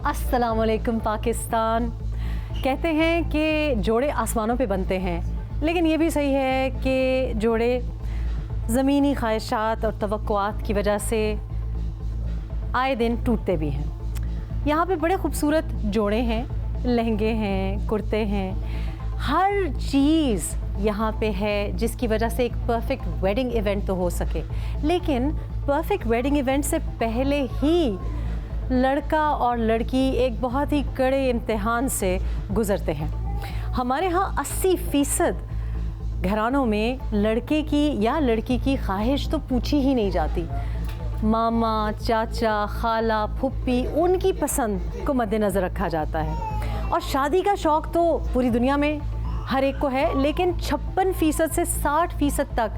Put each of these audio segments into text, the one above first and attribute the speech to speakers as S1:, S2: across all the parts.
S1: अस्सलामुअलैकुम पाकिस्तान। कहते हैं कि जोड़े आसमानों पे बनते हैं, लेकिन ये भी सही है कि जोड़े ज़मीनी ख्वाहिशात और तवक्कुआत की वजह से आए दिन टूटते भी हैं। यहाँ पे बड़े खूबसूरत जोड़े हैं, लहंगे हैं, कुर्ते हैं, हर चीज़ यहाँ पे है जिसकी वजह से एक परफेक्ट वेडिंग इवेंट तो हो सके। लेकिन परफेक्ट वेडिंग इवेंट से पहले ही लड़का और लड़की एक बहुत ही कड़े इम्तिहान से गुज़रते हैं। हमारे यहाँ 80% घरानों में लड़के की या लड़की की ख्वाहिश तो पूछी ही नहीं जाती। मामा, चाचा, खाला, फुप्पी, उनकी पसंद को मद्देनज़र रखा जाता है। और शादी का शौक़ तो पूरी दुनिया में हर एक को है, लेकिन 56% से 60% तक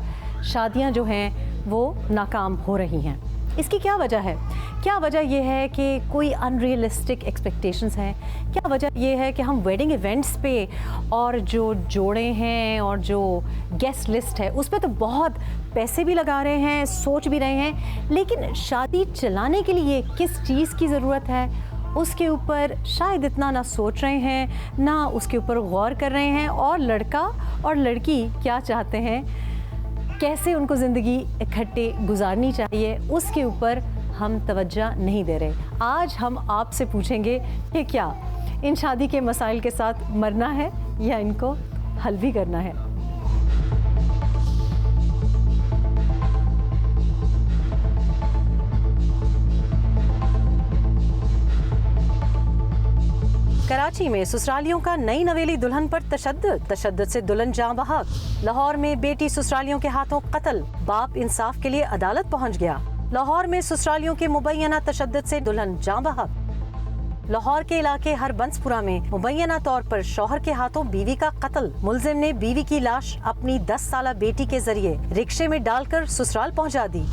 S1: शादियां जो हैं वो नाकाम हो रही हैं। इसकी क्या वजह है? क्या वजह यह है कि कोई अनरियलिस्टिक एक्सपेक्टेशंस हैं? क्या वजह यह है कि हम वेडिंग इवेंट्स पे और जो जोड़े हैं और जो गेस्ट लिस्ट है उस पे तो बहुत पैसे भी लगा रहे हैं, सोच भी रहे हैं, लेकिन शादी चलाने के लिए किस चीज़ की ज़रूरत है उसके ऊपर शायद इतना ना सोच रहे हैं, ना उसके ऊपर गौर कर रहे हैं। और लड़का और लड़की क्या चाहते हैं, कैसे उनको ज़िंदगी इकट्ठे गुजारनी चाहिए, उसके ऊपर हम तवज्जो नहीं दे रहे। आज हम आपसे पूछेंगे कि क्या इन शादी के मसाइल के साथ मरना है या इनको हल भी करना है। कराची में ससुरालियों का नई नवेली दुल्हन पर तशद्दुद से दुल्हन जाँ बहक। लाहौर में बेटी ससुरालियों के हाथों कत्ल, बाप इंसाफ के लिए अदालत पहुंच गया। लाहौर में ससुरालियों के मुबैना तशद्दुद से दुल्हन जाँ बहक। लाहौर के इलाके हरबंसपुरा में मुबैना तौर पर शौहर के हाथों बीवी का कत्ल। मुलजिम ने बीवी की लाश अपनी 10 साला बेटी के जरिए रिक्शे में डालकर ससुराल पहुँचा दी।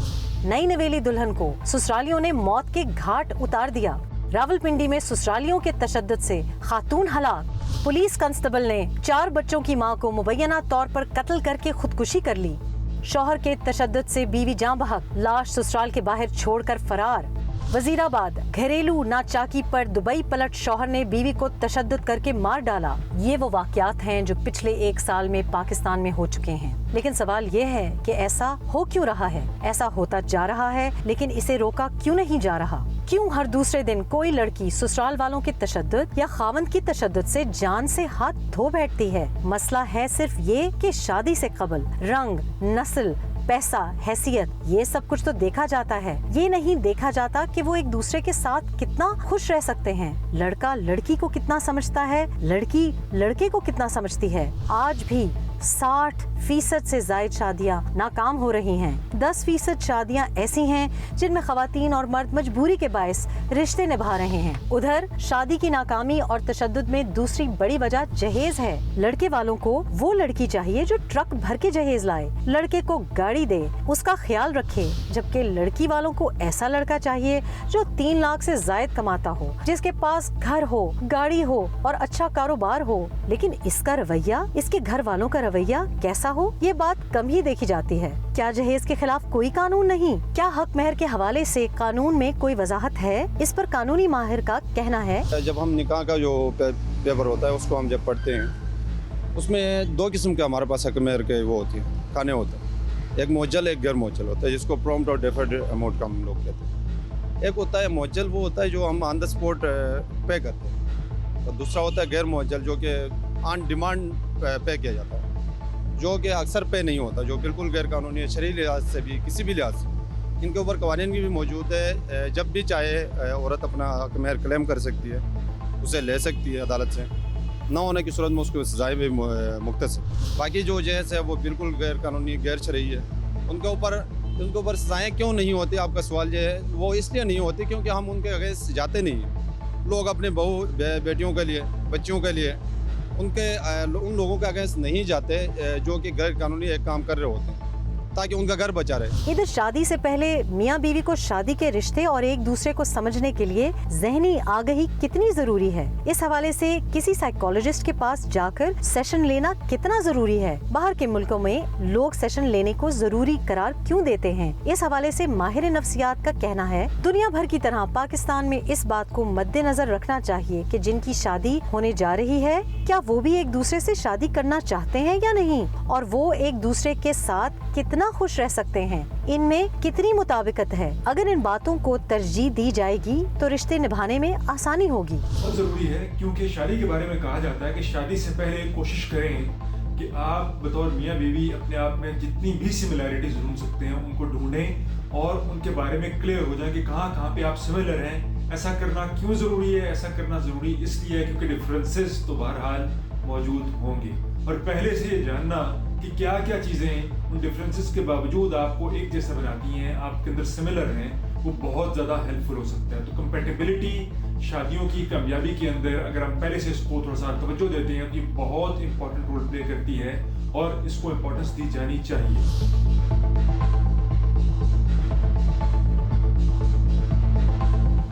S1: नई नवेली दुल्हन को ससुरालियों ने मौत के घाट उतार दिया। रावलपिंडी में ससुरालियों के तशद्दुद से खातून हलाक। पुलिस कांस्टेबल ने 4 बच्चों की मां को मुबैना तौर पर कत्ल करके खुदकुशी कर ली। शौहर के तशद्दुद से बीवी जाँ बहक, लाश ससुराल के बाहर छोड़कर फरार। वजीराबाद घरेलू नाचाकी पर दुबई पलट शौहर ने बीवी को तशद्दुद करके मार डाला। ये वो वाकयात हैं जो पिछले 1 साल में पाकिस्तान में हो चुके हैं। लेकिन सवाल ये है कि ऐसा हो क्यों रहा है? ऐसा होता जा रहा है, लेकिन इसे रोका क्यों नहीं जा रहा? क्यों हर दूसरे दिन कोई लड़की ससुराल वालों के तशद्दुद या खावंद की तशद्दुद से जान से हाथ धो बैठती है? मसला है सिर्फ ये कि शादी से कबल रंग, नस्ल, पैसा, हैसियत, ये सब कुछ तो देखा जाता है। ये नहीं देखा जाता कि वो एक दूसरे के साथ कितना खुश रह सकते हैं। लड़का लड़की को कितना समझता है, लड़की लड़के को कितना समझती है। आज भी 60% से ज़ायद शादियाँ नाकाम हो रही हैं। 10% शादियाँ ऐसी हैं जिनमें ख़वातीन और मर्द मजबूरी के बायस रिश्ते निभा रहे हैं। उधर शादी की नाकामी और तशद्दुद में दूसरी बड़ी वजह जहेज है। लड़के वालों को वो लड़की चाहिए जो ट्रक भर के जहेज लाए, लड़के को गाड़ी दे, उसका ख्याल रखे, जबकि लड़की वालों को ऐसा लड़का चाहिए जो 3 लाख से ज़ायद कमाता हो, जिसके पास घर हो, गाड़ी हो और अच्छा कारोबार हो। लेकिन इसका रवैया, इसके घर वालों का रवैया कैसा हो, ये बात कम ही देखी जाती है। क्या जहेज के खिलाफ कोई कानून नहीं? क्या हक महर के हवाले से कानून में कोई वजाहत है? इस पर कानूनी माहिर का कहना है,
S2: जब हम निकाह का जो पेपर होता है उसको हम जब पढ़ते हैं, उसमें 2 किस्म के हमारे पास हक महर के वो होती है, खाने होते हैं। एक मोजल, एक गैर मोजल होता है, जिसको प्रॉम्प्ट और डेफर्ड अमाउंट का हम लोग कहते हैं। एक होता है मोजल, वो होता है जो हम ऑन द स्पॉट पे करते हैं, और दूसरा होता है गैर मोजल, जो कि ऑन डिमांड पे किया जाता है, जो कि अक्सर पे नहीं होता, जो बिल्कुल गैर कानूनी है शरई लिहाज से भी, किसी भी लिहाज से। इनके ऊपर कवानीन भी मौजूद है। जब भी चाहे औरत अपना हक महर क्लेम कर सकती है, उसे ले सकती है अदालत से। ना होने की सूरत में उसको सजाएँ भी मुख्तसर। बाकी जो जहेज है वो बिल्कुल गैर कानूनी, गैर शरई है। उनके ऊपर सजाएँ क्यों नहीं होती, आपका सवाल ये है। वो इसलिए नहीं होती क्योंकि हम उनके अगेंस्ट जाते नहीं हैं। लोग अपने बहू बेटियों के लिए, बच्चियों के लिए उन लोगों के अगेंस्ट नहीं जाते जो कि गैर कानूनी एक काम कर रहे होते हैं। ताकि उनका घर बचा रहे।
S1: इधर शादी से पहले मियाँ बीवी को शादी के रिश्ते और एक दूसरे को समझने के लिए ज़हनी आगाही कितनी जरूरी है, इस हवाले से किसी साइकोलॉजिस्ट के पास जाकर सेशन लेना कितना जरूरी है, बाहर के मुल्कों में लोग सेशन लेने को जरूरी करार क्यों देते हैं, इस हवाले से माहिर नफ्सियात का कहना है दुनिया भर की तरह पाकिस्तान में इस बात को मद्देनजर रखना चाहिए कि जिनकी शादी होने जा रही है क्या वो भी एक दूसरे से शादी करना चाहते हैं या नहीं, और वो एक दूसरे के साथ कितना खुश रह सकते हैं, इनमें कितनी मुताबिकत है। अगर इन बातों को तरजीह दी जाएगी तो रिश्ते निभाने में आसानी होगी।
S3: बहुत ज़रूरी है क्योंकि शादी के बारे में कहा जाता है कि शादी से पहले कोशिश करें कि आप बतौर मियाँ बीवी अपने आप में जितनी भी सिमिलैरिटीज ढूंढ सकते हैं उनको ढूंढें और उनके बारे में क्लियर हो जाए कि कहाँ पे आप सिमिलर हैं। ऐसा करना क्यों ज़रूरी है? ऐसा करना ज़रूरी इसलिए है क्योंकि डिफरेंसेस तो बहरहाल मौजूद होंगे, और पहले से ये जानना कि क्या क्या चीज़ें उन डिफरेंसेस के बावजूद आपको एक जैसा बनाती हैं, आपके अंदर सिमिलर हैं, वो बहुत ज़्यादा हेल्पफुल हो सकता है। तो कंपैटिबिलिटी शादियों की कामयाबी के अंदर अगर हम पहले से इसको थोड़ा सा तवज्जो देते हैं तो ये बहुत इंपॉर्टेंट रोल प्ले करती है और इसको इम्पोर्टेंस दी जानी चाहिए।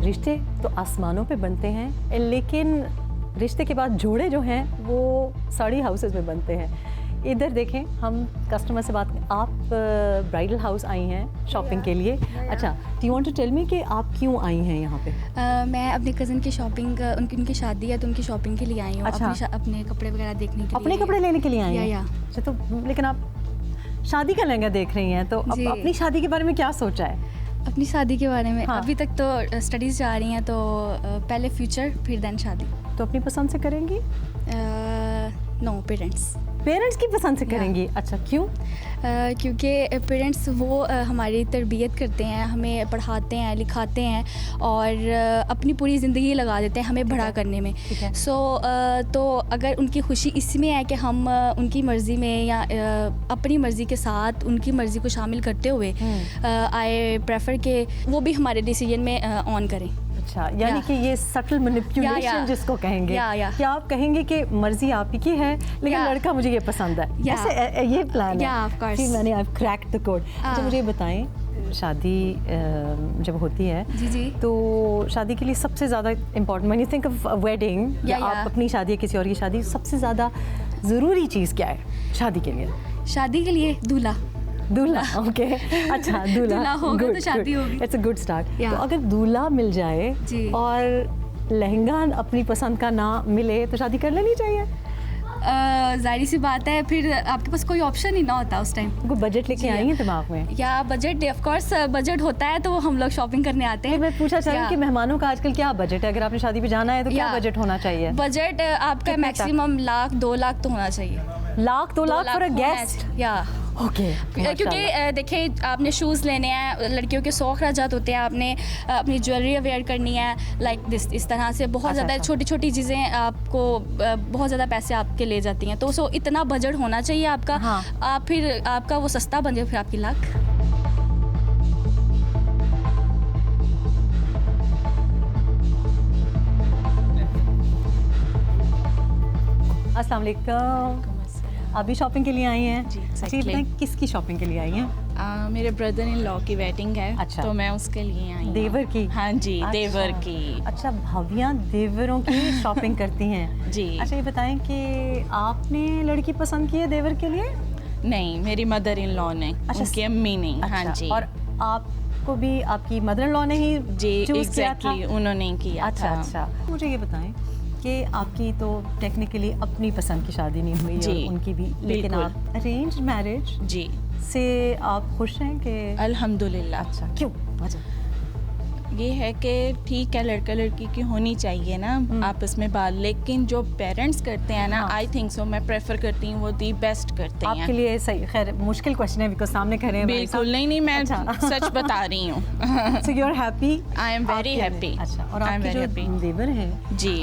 S1: रिश्ते तो आसमानों पे बनते हैं, लेकिन रिश्ते के बाद जोड़े जो हैं वो साड़ी हाउसेस में बनते हैं। इधर देखें, हम कस्टमर से बात करें। आप ब्राइडल हाउस आई हैं शॉपिंग के लिए। अच्छा, do you want to tell me कि आप क्यों आई हैं यहाँ पे?
S4: मैं अपने कज़न की शॉपिंग, उनकी शादी है तो उनकी शॉपिंग के लिए आई हूँ।
S1: अच्छा।
S4: अपने कपड़े वगैरह देखने के लिए।
S1: अपने कपड़े लेने के लिए आई हैं?
S4: या।
S1: अच्छा, तो लेकिन आप शादी का लहंगा देख रही हैं, तो अपनी शादी के बारे में क्या सोचा है?
S4: अपनी शादी के बारे में?
S1: हाँ।
S4: अभी तक तो स्टडीज़ जा रही हैं, तो पहले फ्यूचर फिर देन शादी।
S1: तो अपनी पसंद से करेंगी?
S4: नो,
S1: पेरेंट्स की पसंद से करेंगी। अच्छा, क्यों?
S4: क्योंकि पेरेंट्स वो हमारी तरबियत करते हैं, हमें पढ़ाते हैं, लिखाते हैं और अपनी पूरी ज़िंदगी लगा देते हैं हमें बड़ा करने में। तो अगर उनकी खुशी इसमें है कि हम उनकी मर्ज़ी में या अपनी मर्ज़ी के साथ उनकी मर्ज़ी को शामिल करते हुए आई प्रेफर कि वो भी हमारे डिसीजन में ऑन करें।
S1: अच्छा, यानी कि ये सटल मैनिपुलेशन जिसको कहेंगे, क्या आप कहेंगे कि मर्जी आप ही की है लेकिन लड़का मुझे ये पसंद है, ऐसे ये प्लान है कि मैंने आई क्रैक्ड द कोड। अच्छा, मुझे बताएं, शादी जब होती है
S4: जी
S1: तो शादी के लिए सबसे ज़्यादा important, when you think of wedding, आप अपनी शादी या किसी और की शादी, सबसे ज़्यादा ज़रूरी चीज़ क्या है शादी के लिए?
S4: शादी के लिए दूल्हा।
S1: ओके। अच्छा, दूल्हा
S4: होगा तो शादी होगी।
S1: It's a good start. तो अगर दूल्हा मिल जाए और लहंगा अपनी पसंद का ना मिले तो शादी कर लेनी चाहिए?
S4: जाहिर सी बात है, फिर आपके पास कोई ऑप्शन ही ना होता उस टाइम।
S1: कोई बजट लेके आई हैं दिमाग में?
S4: या बजट, ऑफ कोर्स बजट होता है तो हम लोग शॉपिंग करने आते हैं।
S1: मैं पूछा चाह रही कि मेहमानों का आजकल क्या बजट है? अगर आपने शादी पे जाना है तो क्या बजट होना चाहिए?
S4: बजट आपका मैक्सिमम $1-2 लाख तो होना चाहिए।
S1: $1-2 लाख फॉर अ गेस्ट?
S4: या
S1: ओके।
S4: क्योंकि देखिए, आपने शूज़ लेने हैं, लड़कियों के शौक अखराजात होते हैं, आपने अपनी ज्वेलरी वेयर करनी है, लाइक दिस, इस तरह से बहुत ज़्यादा छोटी छोटी चीज़ें आपको बहुत ज़्यादा पैसे आपके ले जाती हैं। तो इतना बजट होना चाहिए आपका। आप फिर आपका वो सस्ता बन जाए, फिर आपकी लाख।
S1: अस्सलाम वालेकुम। आप भी शॉपिंग के लिए आई हैं?
S5: जी,
S1: बताएं किसकी शॉपिंग के लिए आई हैं?
S5: मेरे ब्रदर इन लॉ की वेडिंग है।
S1: अच्छा।
S5: तो मैं उसके लिए आई हूं।
S1: देवर की?
S5: हाँ जी। अच्छा। देवर की।
S1: अच्छा, भाभियाँ देवरों की शॉपिंग करती हैं?
S5: जी।
S1: अच्छा, ये बताएं कि आपने लड़की पसंद की है देवर के लिए?
S5: नहीं, मेरी मदर इन लॉ ने।
S1: अच्छा,
S5: उनकी अम्मी ने।
S1: अच्छा,
S5: हाँ जी।
S1: और आपको भी आपकी मदर इन लॉ ने ही चूज किया था?
S5: उन्होंने किया था।
S1: अच्छा, मुझे ये बताएं कि आपकी तो टेक्निकली अपनी पसंद की शादी नहीं हुई और उनकी भी, लेकिन आप अरेंज मैरिज
S5: जी
S1: से आप खुश हैं कि?
S5: अल्हम्दुलिल्लाह।
S1: अच्छा, क्यों?
S5: ये है कि ठीक है, लड़का लड़की की होनी चाहिए ना आपस में बात, लेकिन जो पेरेंट्स करते हैं ना, आई थिंक सो, मैं प्रेफर करती हूँ वो दी बेस्ट करते हैं।
S1: आपके लिए सही, खैर मुश्किल क्वेश्चन है बिकॉज़ सामने खड़े हैं।
S5: बिल्कुल नहीं, मैं सच बता रही हूँ।
S1: So you are happy?
S5: I am very happy.
S1: अच्छा, और आपके जो देवर हैं
S5: जी,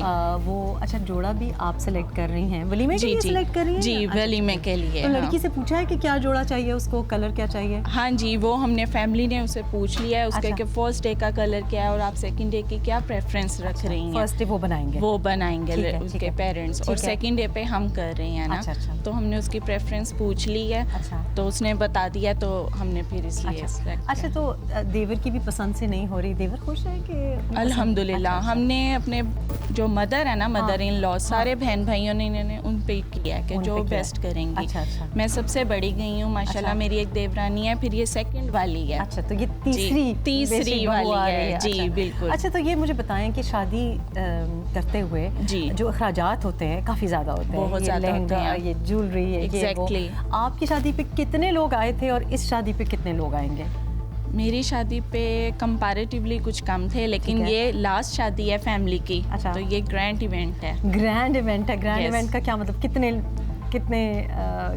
S1: वो अच्छा जोड़ा भी आप सेलेक्ट कर रही हैं वलीमे के लिए? सेलेक्ट कर रही हैं?
S5: जी, वलीमे के लिए।
S1: तो लड़की से पूछा है कि क्या जोड़ा चाहिए उसको, कलर क्या चाहिए?
S5: हाँ जी, वो हमने फैमिली ने उसे पूछ लिया है उसके कि फर्स्ट डे का कलर कलर क्या है और आप सेकंड डे की क्या प्रेफरेंस रख रही हैं,
S1: फर्स्ट डे वो बनाएंगे।
S5: वो बनाएंगे
S1: ठीक है, ठीक
S5: उसके
S1: है।
S5: पेरेंट्स, और
S1: ठीक है।
S5: सेकंड डे पे हम कर रहे हैं ना।
S1: अच्छा।
S5: तो हमने उसकी प्रेफरेंस पूछ ली है,
S1: अच्छा।
S5: तो उसने बता दिया, तो हमने फिर इसलिए select
S1: अच्छा,
S5: किया।
S1: तो देवर की भी पसंद से नहीं हो रही, देवर खुश है कि अपनी पसंद?
S5: अल्हम्दुलिल्लाह
S1: अच्छा,
S5: हमने अपने जो मदर है ना, मदर इन लॉ, सारे बहन भाइयों ने इन्होंने उन पे किया है कि
S1: उन
S5: जो
S1: पे किया।
S5: बेस्ट करेंगी।
S1: अच्छा।
S5: मैं सबसे बड़ी गई हूँ माशाल्लाह,
S1: अच्छा।
S5: मेरी एक देवरानी है, फिर ये सेकंड वाली है।
S1: अच्छा, तो ये तीसरी
S5: तीसरी
S1: बहू आ
S5: वाली
S1: रही
S5: है जी,
S1: अच्छा।
S5: बिल्कुल।
S1: अच्छा, तो ये मुझे बताएं कि शादी करते हुए
S5: जी।
S1: जो अखराजात होते हैं काफ़ी ज़्यादा होते हैं,
S5: बहुत
S1: ये
S5: ज़्यादा होते
S1: लहंगा,
S5: हैं।
S1: ये ज्वेलरी, ये
S5: Exactly।
S1: वो। आपकी शादी पे कितने लोग आए थे और इस शादी पे कितने लोग आएंगे?
S5: मेरी शादी पे कंपैरेटिवली कुछ कम थे, लेकिन
S1: ठीक है।
S5: ये लास्ट शादी है फैमिली की,
S1: अच्छा।
S5: तो ये ग्रैंड इवेंट है।
S1: ग्रैंड इवेंट है। Grand
S5: Yes।
S1: इवेंट का क्या मतलब? कितने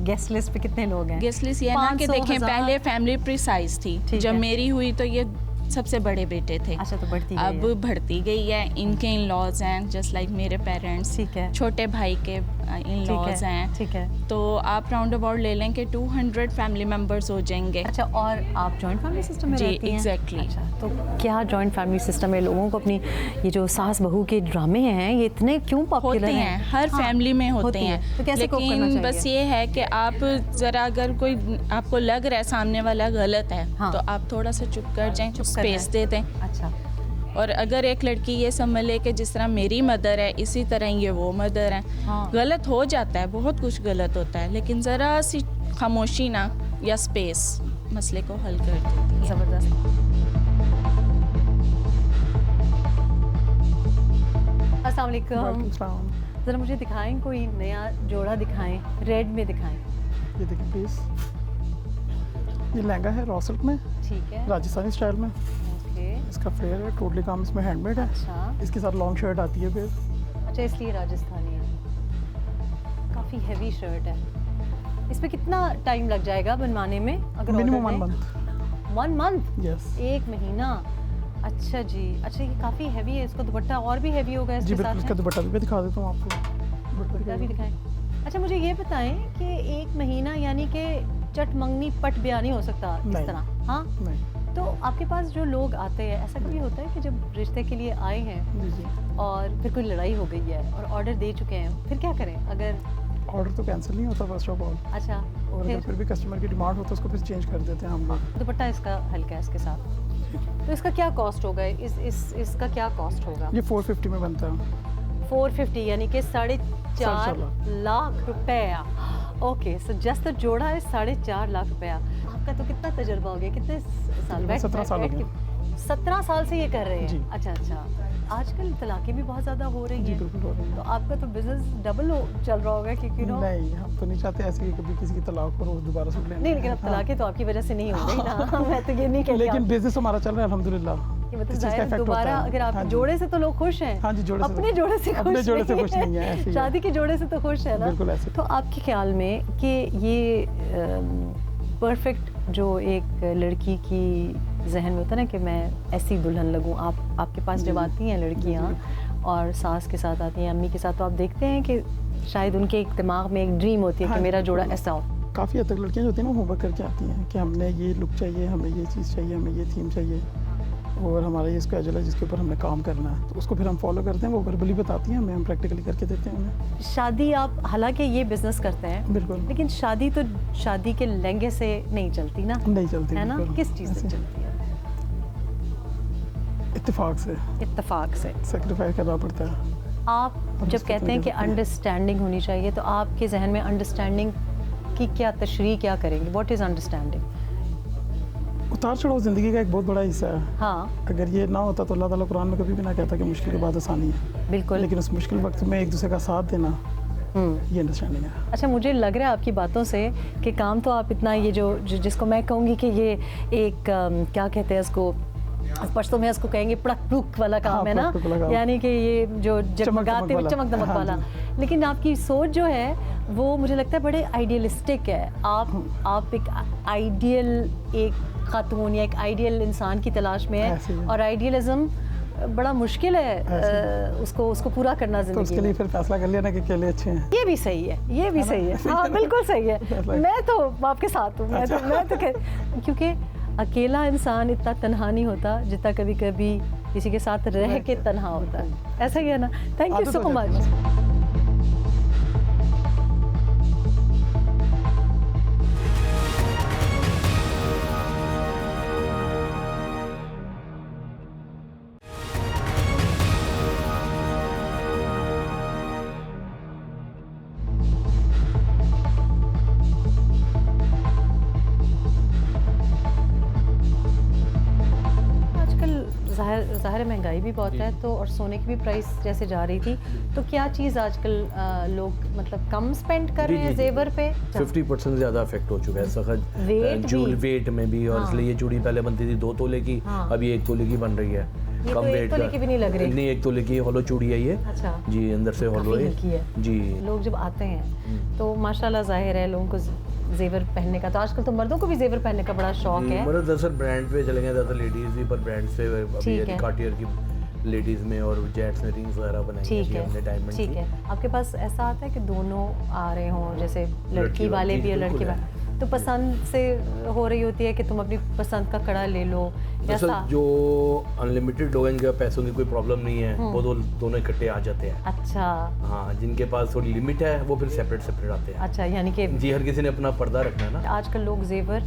S1: गेस्ट लिस्ट पे कितने लोग हैं?
S5: गेस्ट लिस्ट ये है ना कि
S1: 500,
S5: देखें,
S1: 1000?
S5: पहले फैमिली प्रिसाइज थी,
S1: ठीक
S5: जब
S1: है।
S5: मेरी हुई तो ये सबसे बड़े बेटे थे।
S1: अच्छा, तो बढ़ती गई
S5: अब
S1: है।
S5: बढ़ती गई है, इनके इन लॉज हैं जस्ट लाइक मेरे पेरेंट्स,
S1: ठीक है।
S5: छोटे भाई के इन
S1: ठीक
S5: लॉज
S1: है,
S5: हैं,
S1: ठीक है।
S5: तो आप राउंड अबाउट ले लें कि 200 फैमिली मेंबर्स हो जाएंगे।
S1: अच्छा, और आप जॉइंट फैमिली सिस्टम में
S5: जी,
S1: रहती हैं?
S5: exactly।
S1: अच्छा, तो क्या जॉइंट फैमिली सिस्टम में लोगों को अपनी ये जो सास बहू के ड्रामे हैं ये इतने क्यों पॉपुलर
S5: होते हैं, हर
S1: हाँ,
S5: फैमिली में होते हैं,
S1: तो कैसे cope करना
S5: लेकिन
S1: चाहिए?
S5: बस ये है कि आप ज़रा, अगर कोई आपको लग रहा है सामने वाला गलत है,
S1: हाँ।
S5: तो आप थोड़ा सा चुप कर जाएं,
S1: चुप कर
S5: स्पेस
S1: जाएं।
S5: दे दें।
S1: अच्छा,
S5: और अगर एक लड़की ये समझ ले कि जिस तरह मेरी मदर है इसी तरह ये वो मदर है,
S1: हाँ।
S5: गलत हो जाता है, बहुत कुछ गलत होता है, लेकिन ज़रा सी खामोशी ना या स्पेस मसले को हल कर देती है।
S1: ज़बरदस्त। अस्सलाम वालेकुम। ज़रा मुझे दिखाएं, कोई नया जोड़ा दिखाएं, रेड में दिखाएं।
S6: ये देखिए प्लीज, ये लहंगा है रॉ सिल्क में,
S1: ठीक है,
S6: राजस्थानी स्टाइल में।
S1: ओके।
S6: इसका फ्लेयर है, टोटली काम इसमें हैंडमेड है।
S1: अच्छा
S6: इसके साथ लॉन्ग शर्ट आती है फिर।
S1: अच्छा, इसलिए राजस्थानी है। काफ़ी हैवी शर्ट है। इस पे कितना टाइम लग जाएगा बनवाने में? अगर
S6: मिनिमम
S1: order
S6: 1
S1: दें?
S6: मंथ।
S1: 1 मंथ?
S6: यस
S1: एक महीना? अच्छा जी। अच्छा, ये काफ़ी हैवी है, इसका दुपट्टा और भी हैवी होगा
S6: जी
S1: इसके
S6: बिल्कुल,
S1: साथ
S6: इसका
S1: में?
S6: दुपट्टा भी मैं दिखा देता हूँ आपको।
S1: दुपट्टा भी दिखाएं। अच्छा, मुझे ये बताएं कि एक महीना यानी कि चट मंगनी पट ब्याह नहीं हो सकता इस
S6: नहीं।
S1: तरह? हाँ,
S6: नहीं,
S1: तो आपके पास जो लोग आते हैं, ऐसा कभी होता है कि जब रिश्ते के लिए आए हैं
S6: जी जी।
S1: और फिर कोई लड़ाई हो गई है और ऑर्डर दे चुके हैं, फिर क्या करें? अगर
S6: ऑर्डर तो कैंसिल नहीं होता फर्स्ट ऑफ ऑल,
S1: अच्छा,
S6: और अगर फिर भी कस्टमर की डिमांड हो तो उसको फिर चेंज कर देते हैं हम लोग।
S1: दुपट्टा इसका हल्का है इसके साथ, तो इसका क्या कॉस्ट होगा? इसका क्या कॉस्ट होगा?
S6: ये 450 में बनता है।
S1: 450 यानी कि 4.5 लाख रुपया। ओके, सो जस्ट जोड़ा है 4.5 लाख रुपया। आपका तो कितना तजुर्बा हो गया? कितने साल?
S6: 17 साल हो गए।
S1: 17 साल से ये कर रहे
S6: जी।
S1: हैं? अच्छा। आजकल तलाकें भी बहुत ज़्यादा हो रही
S6: जी
S1: हैं,
S6: बिल्कुल हो रही
S1: तो
S6: है।
S1: आपका तो बिजनेस डबल चल रहा होगा क्योंकि नो
S6: नहीं, हम तो नहीं चाहते ऐसे कि कभी किसी की तलाक हो और दोबारा सूट लेना।
S1: नहीं, लेकिन अब
S6: हाँ।
S1: तलाकें तो आपकी वजह से नहीं हो रही ना। मैं तो ये नहीं कहती
S6: लेकिन बिजनेस हमारा चल रहा है अल्हम्दुलिल्लाह।
S1: कि मतलब
S6: इस चीज़ का
S1: जाहिर है,
S6: effect होता
S1: दोबारा
S6: है।
S1: अगर आप
S6: हाँ जी।
S1: जोड़े से तो लोग खुश हैं।
S6: हाँ जी, जोड़े से तो-
S1: अपने जोड़े से
S6: अपने
S1: खुश
S6: जोड़े से खुश नहीं है, ऐसे ही है।
S1: शादी के जोड़े से तो खुश है ना।
S6: बिल्कुल ऐसे।
S1: तो आपके ख्याल में कि ये परफेक्ट जो एक लड़की की जहन में होता है ना कि मैं ऐसी दुल्हन लगूं, आपके पास जब आती हैं लड़कियां और सास के साथ आती हैं, अम्मी के साथ, तो आप देखते हैं कि शायद उनके एक दिमाग में एक ड्रीम होती है
S6: हाँ
S1: कि
S6: जी,
S1: मेरा जोड़ा
S6: बिल्कुल।
S1: ऐसा हो।
S6: काफ़ी हद तक लड़कियां जो होती हैं ना होमवर्क करके आती हैं कि हमने ये लुक चाहिए, हमें ये चीज़ चाहिए, हमें ये थीम चाहिए, और हमारा ये स्केड्यूल है जिसके ऊपर हमने काम करना है, तो उसको फिर हम फॉलो करते हैं। वो वर्बली बताती हैं हमें, हम प्रैक्टिकली करके देते हैं उन्हें।
S1: शादी आप हालांकि ये बिजनेस करते हैं,
S6: बिल्कुल
S1: लेकिन शादी तो शादी के लहंगे से नहीं चलती ना,
S6: नहीं चलती,
S1: है ना?
S6: बिल्कुल।
S1: किस चीज़ से
S6: ऐसे
S1: चलती है?
S6: इत्तेफाक से
S1: इत्तेफाक से।
S6: सेक्रीफाइस करना पड़ता है।
S1: आप जब
S6: इसको
S1: कहते हैं कि
S6: समझ सकते हैं।
S1: अंडरस्टैंडिंग होनी चाहिए, तो आपके जहन में अंडरस्टैंडिंग की क्या तशरीह क्या करेंगे? What is understanding?
S6: उतार चढ़ाव ज़िंदगी का एक बहुत बड़ा हिस्सा है।
S1: हाँ,
S6: अगर ये ना होता तो अल्लाह ताला कुरान में कभी भी ना कहता कि मुश्किल के बाद आसानी है,
S1: बिल्कुल।
S6: लेकिन उस मुश्किल वक्त में एक दूसरे का साथ देना, ये अंडरस्टैंडिंग है।
S1: अच्छा, मुझे लग रहा है आपकी बातों से कि काम तो आप इतना ये जिसको मैं कहूँगी कि ये एक क्या कहते हैं इसको, पश्तो में इसको कहेंगे पड़क पुक वाला काम
S6: हाँ,
S1: है ना,
S6: पड़क-पुक वाला काम।
S1: यानी कि ये जो जगमगाते हुए
S6: वाला।
S1: चमक दमक
S6: हाँ
S1: वाला।
S6: जी।
S1: लेकिन आपकी सोच जो है वो मुझे लगता है बड़े आइडियलिस्टिक है। आप एक आइडियल एक खातून या एक आइडियल इंसान की तलाश में
S6: ऐसे ही
S1: है,
S6: है।
S1: और आइडियलिज्म बड़ा मुश्किल है उसको पूरा करना
S6: तो
S1: जिंदगी
S6: उसके लिए
S1: में।
S6: फिर फैसला कर लिया ना कि अकेले अच्छे हैं।
S1: ये भी सही है, ये भी सही है। हाँ, बिल्कुल सही है। मैं तो आपके साथ हूँ। मैं तो क्योंकि अकेला इंसान इतना तन्हा नहीं होता जितना कभी कभी किसी के साथ रह के तन्हा होता है, ऐसा ही है ना। Thank you so much. ज़ाहिर है महंगाई भी बहुत है, तो और सोने की भी प्राइस जैसे जा रही थी, तो क्या चीज़ आजकल लोग मतलब कम स्पेंड कर रहे हैं जेवर पे?
S7: 50% ज़्यादा इफेक्ट हो चुका है सखत वेट में भी, और इसलिए ये चूड़ी पहले बनती थी 2 तोले की, अभी 1 तोले की बन रही है।
S1: कम तो वेट की भी नहीं लग रही।
S7: नहीं, 1 तोले की हॉलो चूड़ी है ये।
S1: अच्छा
S7: जी, अंदर से हॉलो है जी।
S1: लोग जब आते हैं तो माशाल्लाह ज़ाहिर है लोगों को जेवर पहनने का, तो आजकल तो मर्दों को भी जेवर पहनने का बड़ा शौक है।
S7: मतलब दरअसल ब्रांड पे चले गए, ज़्यादा लेडीज़ भी, पर ब्रांड से अभी कार्टियर की लेडीज़ में और जेंट्स में रिंग्स वगैरह बनाई है हमने डायमंड की।
S1: ठीक है, आपके पास ऐसा आता है कि दोनों आ रहे हों, जैसे लड़की वाले भी और लड़के वाले, तो पसंद से हो रही होती है कि तुम अपनी पसंद का कड़ा ले लो?
S7: जैसा जो अनलिमिटेड लोग हैं, इनके पैसों की कोई प्रॉब्लम नहीं है, वो दोनों इकट्ठे आ जाते हैं।
S1: अच्छा
S7: हाँ, जिनके पास थोड़ी लिमिट है वो फिर सेपरेट आते हैं।
S1: अच्छा, यानी कि
S7: जी, हर किसी ने अपना पर्दा रखना है ना।
S1: आजकल लोग जेवर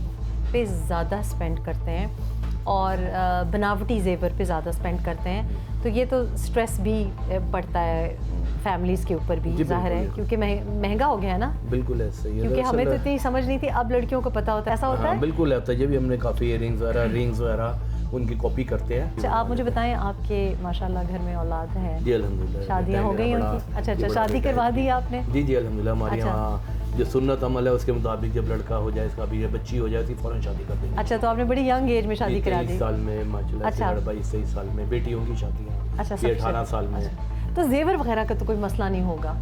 S1: पे ज़्यादा स्पेंड करते हैं और बनावटी जेवर पे ज़्यादा स्पेंड करते हैं, तो ये तो स्ट्रेस भी पड़ता है फैमिलीज़ के ऊपर भी, ज़ाहिर है, क्योंकि महंगा हो गया है ना।
S7: बिल्कुल ऐसा ही है,
S1: क्योंकि हमें तो इतनी समझ नहीं थी, अब लड़कियों को पता होता है, ऐसा होता है।
S7: बिल्कुल आता है, ये भी हमने काफ़ी इयरिंग्स वगैरह, रिंग्स वगैरह उनकी कॉपी करते हैं।
S1: अच्छा, आप मुझे बताएं, आपके माशाल्लाह घर में औलाद है?
S7: जी अल्हम्दुलिल्लाह,
S1: शादियाँ हो गई उनकी? अच्छा, शादी करवा दी आपने?
S7: जी अल्हम्दुलिल्लाह। हमारे यहाँ जो सुन्नत अमल है उसके मुताबिक जब लड़का हो जाए, इसका भी बच्ची हो जाए, तो फ़ौरन शादी कर देंगे।
S1: अच्छा, तो आपने बड़ी यंग एज में शादी करा दी?
S7: 23 साल में माशाल्लाह। अच्छा, 22-23 साल में बेटियों की शादियाँ।
S1: अच्छा,
S7: 18 साल में।
S1: तो जेवर वगैरह का तो कोई मसला नहीं होगा?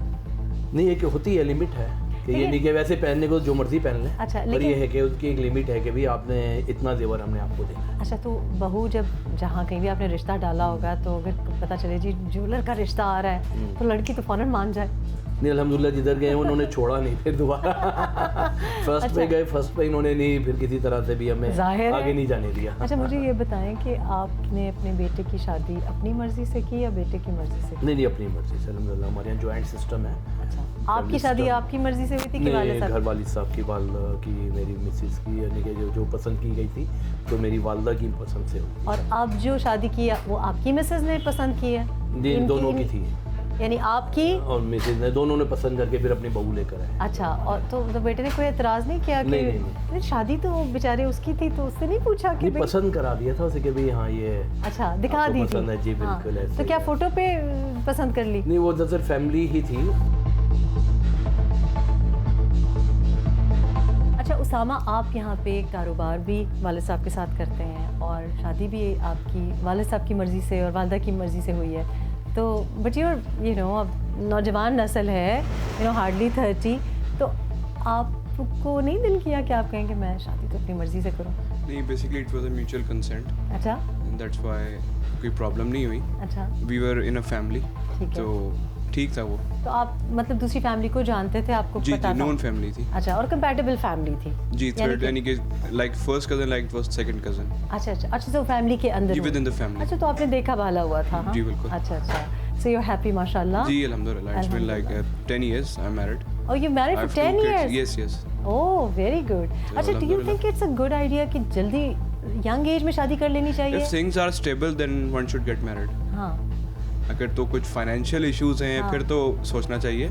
S7: नहीं, ये कि होती है, लिमिट है कि ये नहीं कि वैसे पहनने को जो मर्जी पहन लें।
S1: अच्छा,
S7: पर ये है कि उसकी एक लिमिट है कि भी आपने इतना जेवर हमने आपको देना।
S1: अच्छा, तो बहू जब जहाँ कहीं भी आपने रिश्ता डाला होगा, तो अगर पता चले जी ज्वेलर का रिश्ता आ रहा है, तो लड़की तो फौरन मान जाए?
S7: नहीं, अल्हम्दुलिल्लाह जिधर गए उन्होंने छोड़ा नहीं फिर दोबारा। फर्स्ट पे गए, फर्स्ट पे इन्होंने नहीं फिर किसी तरह से भी हमें आगे नहीं जाने दिया।
S1: अच्छा, मुझे ये बताएं कि आपने अपने बेटे की शादी अपनी मर्जी से की या बेटे की मर्जी से?
S7: नहीं, अपनी मर्जी से अल्हम्दुलिल्लाह। हमारे यहाँ जॉइंट सिस्टम है।
S1: अच्छा, आपकी शादी आपकी मर्जी से हुई थी कि वाले साहब?
S7: घर वाली साहब की, वालदा की, मेरी मिसेस की, यानी कि जो पसंद की गई थी, तो मेरी वालदा की पसंद से हुई।
S1: और अब जो शादी की वो आपकी मिसेस ने पसंद की है?
S7: जी, दोनों की थी,
S1: यानी आपकी
S7: और मिसेज ने, दोनों ने पसंद करके फिर अपनी बहू लेकर आए।
S1: अच्छा, और तो बेटे ने कोई एतराज़ नहीं किया कि
S7: नहीं।
S1: शादी तो बेचारे उसकी थी, तो उससे नहीं पूछा कि
S7: नहीं, पसंद करा दिया था उसे कि भाई हाँ ये
S1: अच्छा दिखा दी
S7: पसंद है जी, बिल्कुल ऐसे।
S1: तो क्या फोटो पे पसंद कर ली?
S7: नहीं, वो दरअसल फैमिली ही थी।
S1: अच्छा उसामा, आप यहाँ पे कारोबार भी वालिद साहब के साथ करते हैं और शादी भी आपकी वालिद साहब की मर्ज़ी से और वालदा की मर्ज़ी से हुई है, तो बट यू नो अब नौजवान नस्ल है, हार्डली 30, तो आपको नहीं दिल किया कि आप कहें कि मैं शादी तो अपनी मर्ज़ी से करूँ?
S8: नहीं, basically it was a mutual consent.
S1: अच्छा,
S8: दैट्स व्हाई कोई प्रॉब्लम नहीं हुई।
S1: अच्छा,
S8: we were in a family,
S1: ठीक है,
S8: तो ठीक था वो।
S1: तो आप मतलब दूसरी फैमिली को जानते थे, आपको
S8: जी
S1: पता था?
S8: नोन फैमिली थी।
S1: अच्छा, और कंपैटिबल फैमिली थी?
S8: जी, थर्ड यानी कि like first cousin, like first second cousin.
S1: अच्छा, तो फैमिली के अंदर
S8: जी, विद इन द फैमिली।
S1: अच्छा, तो आपने देखा भाला हुआ था? हाँ?
S8: जी बिल्कुल।
S1: अच्छा, so you're happy माशाल्लाह?
S8: जी अल्हम्दुलिल्लाह, it's been like 10 years I'm married.
S1: Oh, you married for 10 years?
S8: Yes.
S1: Oh, very good. अच्छा, do you think it's a good idea कि जल्दी young age में शादी कर लेनी चाहिए?
S8: If things are stable then one should get married.
S1: हाँ,
S8: अगर तो कुछ फाइनेंशियल इश्यूज हैं फिर तो सोचना चाहिए,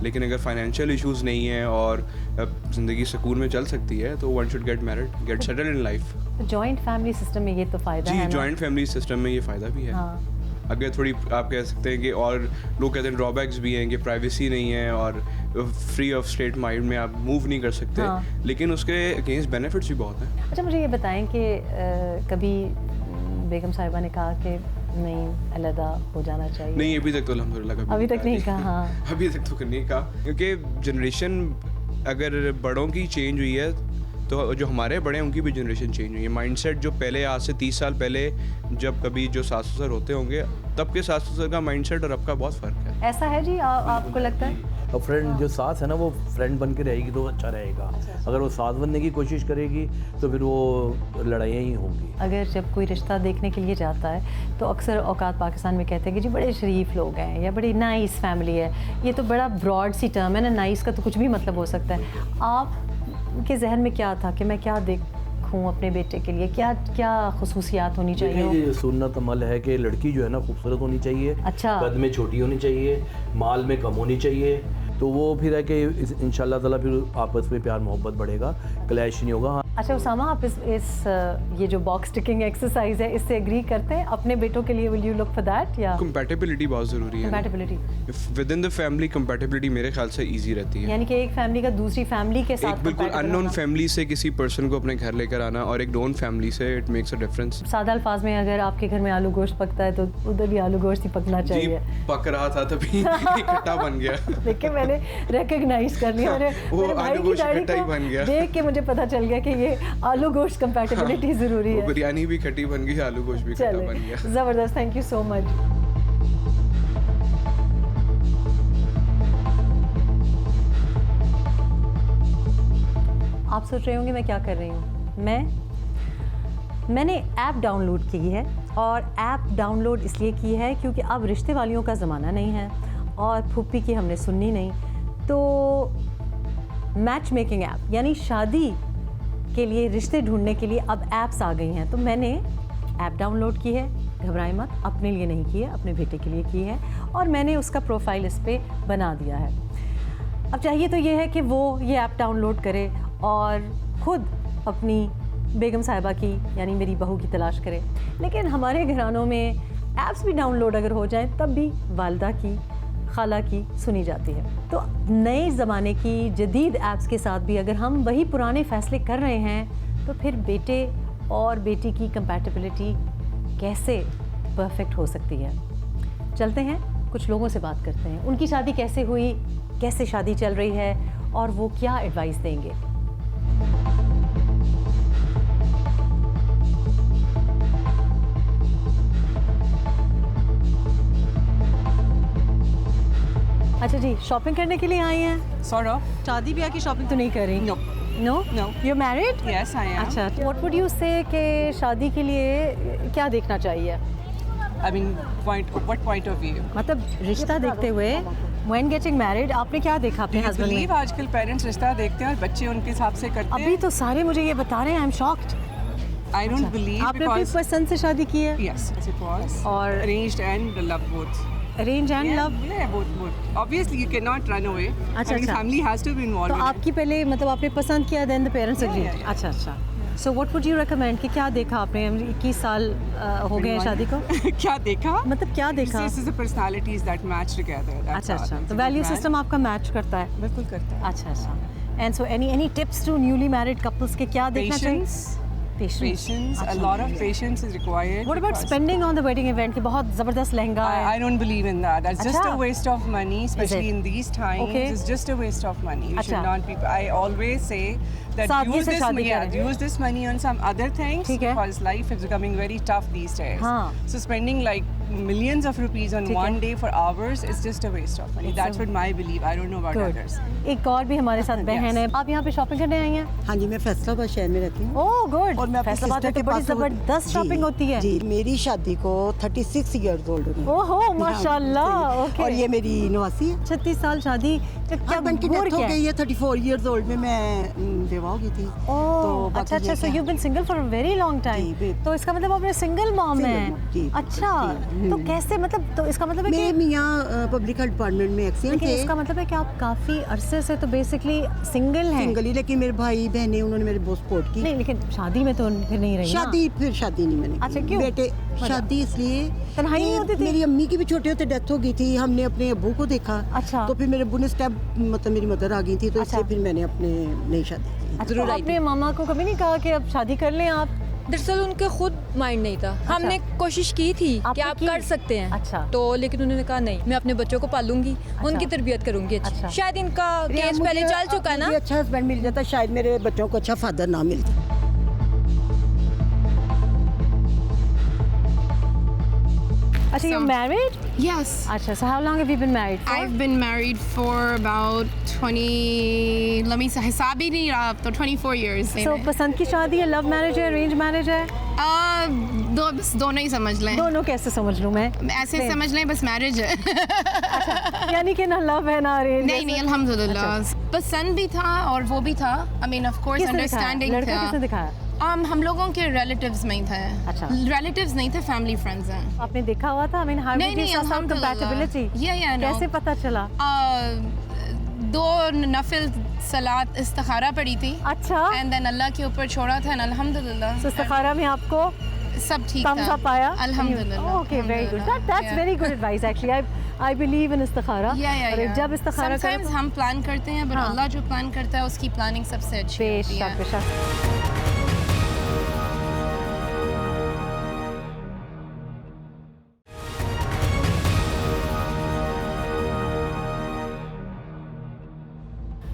S8: लेकिन अगर फाइनेंशियल इश्यूज नहीं है और ज़िंदगी सुकून में चल सकती है तो one should get married, get settled in life.
S1: Joint family system में ये तो फ़ायदा है
S8: जी,
S1: ना?
S8: जॉइंट फैमिली सिस्टम में ये फ़ायदा भी है। अगर थोड़ी आप कह सकते हैं कि और लोग कहते हैं ड्रॉबैक्स भी हैं कि प्राइवेसी नहीं है और फ्री ऑफ स्टेट माइंड में आप मूव नहीं कर सकते, लेकिन उसके अगेंस्ट बेनिफिट्स भी बहुत हैं।
S1: अच्छा, मुझे ये बताएं कि कभी बेगम साहिबा ने कहा कि नहीं अलहदा हो जाना चाहिए?
S8: नहीं, अभी तक तो अल्हम्दुलिल्लाह कभी
S1: अभी तक नहीं कहा।
S8: अभी तक तो नहीं कहा, क्योंकि जनरेशन अगर बड़ों की चेंज हुई है तो जो हमारे बड़े हैं उनकी भी जनरेशन चेंज हुई है। माइंडसेट जो पहले आज से 30 साल पहले जब कभी जो सास ससुर होते होंगे तब के सास ससुर का माइंडसेट और अब का बहुत फ़र्क है।
S1: ऐसा है जी, आपको लगता है?
S7: और फ्रेंड जो सास है ना वो फ्रेंड बन के रहेगी तो अच्छा रहेगा। अगर वो साथ बनने की कोशिश करेगी तो फिर वो लड़ाइयाँ ही होंगी।
S1: अगर जब कोई रिश्ता देखने के लिए जाता है तो अक्सर औकात पाकिस्तान में कहते हैं कि जी बड़े शरीफ लोग हैं या बड़ी नाइस फैमिली है। ये तो बड़ा ब्रॉड सी टर्म है ना, नाइस का तो कुछ भी मतलब हो सकता है। आपके जहन में क्या था कि मैं क्या देखूं अपने बेटे के लिए, क्या क्या खुसूसियात होनी चाहिए?
S7: देखिए, सुन्नत अमल है कि लड़की जो है ना खूबसूरत होनी चाहिए,
S1: अच्छा,
S7: कद में छोटी होनी चाहिए, माल में कम होनी चाहिए। तो वो फिर है कि इंशाल्लाह ताला फिर आपस में प्यार मोहब्बत बढ़ेगा, क्लैश नहीं होगा।
S1: अच्छा उसामा, आप इस ये जो बॉक्स टिकिंग एक्सरसाइज है इससे एग्री करते हैं अपने बेटों के लिए? Will you look for that? या
S8: कंपैटिबिलिटी बहुत ज़रूरी है।
S1: Compatibility
S8: with in the family compatibility मेरे ख्याल से इजी रहती है।
S1: यानी कि एक फैमिली का दूसरी फैमिली के साथ
S8: एक बिल्कुल अननोन फैमिली से किसी पर्सन को अपने घर लेकर आना और एक नोन फैमिली से, इट मेक्स अ डिफरेंस।
S1: सादा अल्फाज में अगर आपके घर में आलू गोश्त पकता है तो उधर भी आलू गोश्त ही पकना चाहिए।
S8: पक रहा था तभी इकट्ठा बन गया।
S1: देखिए मैंने रिकॉग्नाइज कर लिया,
S8: वो आलू गोश्त इकट्ठा ही बन गया।
S1: देख के मुझे पता चल गया कि ये आलू गोश्त कंपैटिबिलिटी जरूरी है।
S8: बिरयानी भी खट्टी बन गई, आलू गोश्त भी खट्टा बन गया।
S1: जबरदस्त, थैंक यू सो मच। आप सोच रहे होंगे मैं क्या कर रही हूँ। मैंने ऐप डाउनलोड की है और ऐप डाउनलोड इसलिए की है क्योंकि अब रिश्ते वालियों का ज़माना नहीं है और फुप्पी की हमने सुननी नहीं। तो मैच मेकिंग ऐप यानी शादी के लिए, रिश्ते ढूंढने के लिए अब ऐप्स आ गई हैं। तो मैंने ऐप डाउनलोड की है, घबराएं मत, अपने लिए नहीं की है, अपने बेटे के लिए की है और मैंने उसका प्रोफाइल इस पर बना दिया है। अब चाहिए तो ये है कि वो ये ऐप डाउनलोड करे और ख़ुद अपनी बेगम साहिबा की यानी मेरी बहू की तलाश करे। लेकिन हमारे घरानों में ऐप्स भी डाउनलोड अगर हो जाएं तब भी वालदा की, खाला की सुनी जाती है। तो नए ज़माने की जदीद ऐप्स के साथ भी अगर हम वही पुराने फ़ैसले कर रहे हैं तो फिर बेटे और बेटी की कंपैटिबिलिटी कैसे परफेक्ट हो सकती है? चलते हैं कुछ लोगों से बात करते हैं, उनकी शादी कैसे हुई, कैसे शादी चल रही है और वो क्या एडवाइस देंगे। अच्छा जी, शॉपिंग करने के लिए आई हैं?
S9: Sort of.
S1: शादी ब्याह की शॉपिंग तो नहीं कर रही?
S9: No.
S1: No?
S9: No.
S1: You're married?
S9: Yes, I am.
S1: अच्छा, what would you say कि शादी के लिए क्या देखना चाहिए?
S9: I mean, what point of view?
S1: मतलब रिश्ता देखते हुए when getting married आपने क्या देखा अपने हस्बैंड में?
S9: believe आजकल पेरेंट्स रिश्ता देखते हैं और बच्चे उनके हिसाब से करते हैं।
S1: अभी तो सारे मुझे ये बता रहे हैं, I am shocked.
S9: I don't believe
S1: आपने अपनी
S9: because
S1: पसंद से शादी की है?
S9: yes, it was.
S1: और
S9: arranged and love both.
S1: Arrange and love?
S9: Yeah, both. Obviously, you cannot run away.
S1: अच्छा,
S9: I mean,
S1: अच्छा।
S9: family has to be involved.
S1: तो
S9: in it.
S1: आपकी पहले मतलब आपने पसंद किया then the parents agree?
S9: yeah, yeah.
S1: अच्छा अच्छा। So what would you recommend कि क्या देखा आपने? 21 साल हो गए हैं शादी को।
S9: क्या देखा?
S1: मतलब क्या देखा?
S9: This is the personalities that match together. That's
S1: अच्छा
S9: all.
S1: अच्छा,
S9: It's
S1: तो
S9: a
S1: value
S9: good
S1: system
S9: match.
S1: आपका मैच करता है?
S9: बिल्कुल करता है।
S1: अच्छा अच्छा। And so any tips to newly married couples के क्या देखना चाहिए?
S9: Patience. A lot of patience is required.
S1: What about
S9: because
S1: spending on the wedding event? कि बहुत ज़बरदस्त लहंगा है।
S9: I don't believe in that. That's just
S1: अच्छा।
S9: a waste of money, especially
S1: it?
S9: in these times.
S1: Okay.
S9: It's just a waste of money. You
S1: अच्छा।
S9: should not be. I always say that
S1: सादगी
S9: use
S1: से
S9: this,
S1: शादी करें।
S9: use this money on some other things
S1: ठीक है।
S9: because life is becoming very tough these days.
S1: हाँ।
S9: So spending like millions of rupees on
S1: ठीक है।
S9: one day for hours is just a waste of money.
S1: It's
S9: That's what my belief. I don't know about
S1: Good.
S9: others.
S1: एक और भी हमारे साथ बहन है। आप यहाँ पे शॉपिंग करने आई हैं?
S10: हाँ जी, मैं फैसलाबाद शहर में रहती हूँ।
S1: Oh good.
S10: और मैं अपनी
S1: फैसलाबाद
S10: सिस्टर
S1: में
S10: के
S1: तो बड़ी
S10: पास
S1: ज़बरदस्त शॉपिंग होती है।
S10: जी, मेरी शादी को 36 ईयर्स ओल्ड हो गए।
S1: ओहो माशाल्लाह। ओके।
S10: और ये मेरी नवासी है।
S1: 36 साल शादी, क्या
S10: हस्बैंड की
S1: घोर
S10: डेथ हो
S1: क्या है?
S10: गई है। 34 ईयर्स ओल्ड में मैं बेवा हो गई थी।
S1: ओह अच्छा अच्छा। So you been single for a very long time. तो इसका मतलब आपने सिंगल मॉम
S10: Single
S1: है?
S10: mom, जी,
S1: अच्छा।
S10: जी,
S1: तो कैसे मतलब, तो इसका मतलब है
S10: मेरे
S1: कि
S10: मियाँ पब्लिक हेल्थ डिपार्टमेंट में एक्सीडेंट
S1: लेकिन
S10: थे।
S1: इसका मतलब है कि आप काफी अरसे से तो बेसिकली सिंगल हैं।
S10: सिंगल ही, लेकिन मेरे भाई बहनें उन्होंने मेरे बहुत सपोर्ट की।
S1: नहीं लेकिन शादी में तो फिर नहीं रही ना?
S10: फिर शादी नहीं मैंने की।
S1: अच्छा, क्यों?
S10: बेटे शादी इसलिए
S1: तन्हाई नहीं
S10: कि
S1: होती थी?
S10: मेरी अम्मी की भी छोटे होते डेथ हो गई थी। हमने अपने अब्बू को देखा।
S1: अच्छा।
S10: तो फिर मेरे अब्बू ने स्टेप, मतलब मेरी मदर आ गई थी, तो
S1: अच्छा।
S10: इसलिए फिर मैंने अपने नई शादी की।
S1: अच्छा, तो आपने मामा को कभी नहीं कहा कि अब शादी कर लें आप?
S11: दरअसल उनके खुद माइंड नहीं था। हमने कोशिश की थी कि आप कर सकते हैं।
S1: अच्छा।
S11: तो लेकिन उन्होंने कहा नहीं, मैं अपने बच्चों को पालूंगी, उनकी तरबियत करूंगी अच्छी।
S1: अच्छा।
S11: शायद इनका केस पहले चल चुका है ना।
S10: मुझे अच्छा हस्बैंड मिल जाता, शायद मेरे बच्चों को अच्छा फादर ना मिलता।
S1: अच्छा, you married?
S12: Yes.
S1: अच्छा, so how long have you been married for?
S12: I've been married for about 20, let me say, हिसाब ही नहीं रहा, तो 24 years.
S1: So पसंद की शादी है, लव मैरिज है, अरेंज मैरिज है?
S12: बस दोनों ही समझ लें।
S1: दोनों कैसे समझ लूँ मैं?
S12: ऐसे समझ लें बस मैरिज है।
S1: अच्छा, यानी कि ना लव है ना अरेंज?
S12: नहीं, अल्हम्दुलिल्लाह। पसंद भी था और वो भी था। I mean, of course, understanding था।
S1: लड़का किसने दिखाया?
S12: हम लोगों के रिलेटिव्स में ही थे।
S1: अच्छा।
S12: रिलेटिव्स नहीं थे, फैमिली फ्रेंड्स हैं।
S1: आपने देखा हुआ था? I mean, how did you suss out compatibility?
S12: Yeah, no.
S1: कैसे पता चला?
S12: 2 नफिल सलात इस्तिखारा पड़ी थी।
S1: अच्छा।
S12: एंड देन अल्लाह के ऊपर छोड़ा था, अल्हम्दुलिल्लाह।
S1: So इस्तिखारा में आपको
S12: सब ठीक था।
S1: thumbs up आया?
S12: अल्हम्दुलिल्लाह।
S1: Okay, very good. That's very good advice actually. I believe in इस्तिखारा।
S12: Yeah.
S1: जब इस्तिखारा
S12: Sometimes हम प्लान करते हैं, but अल्लाह जो प्लान करता है उसकी प्लानिंग सबसे अच्छी होती है।
S1: बेशक।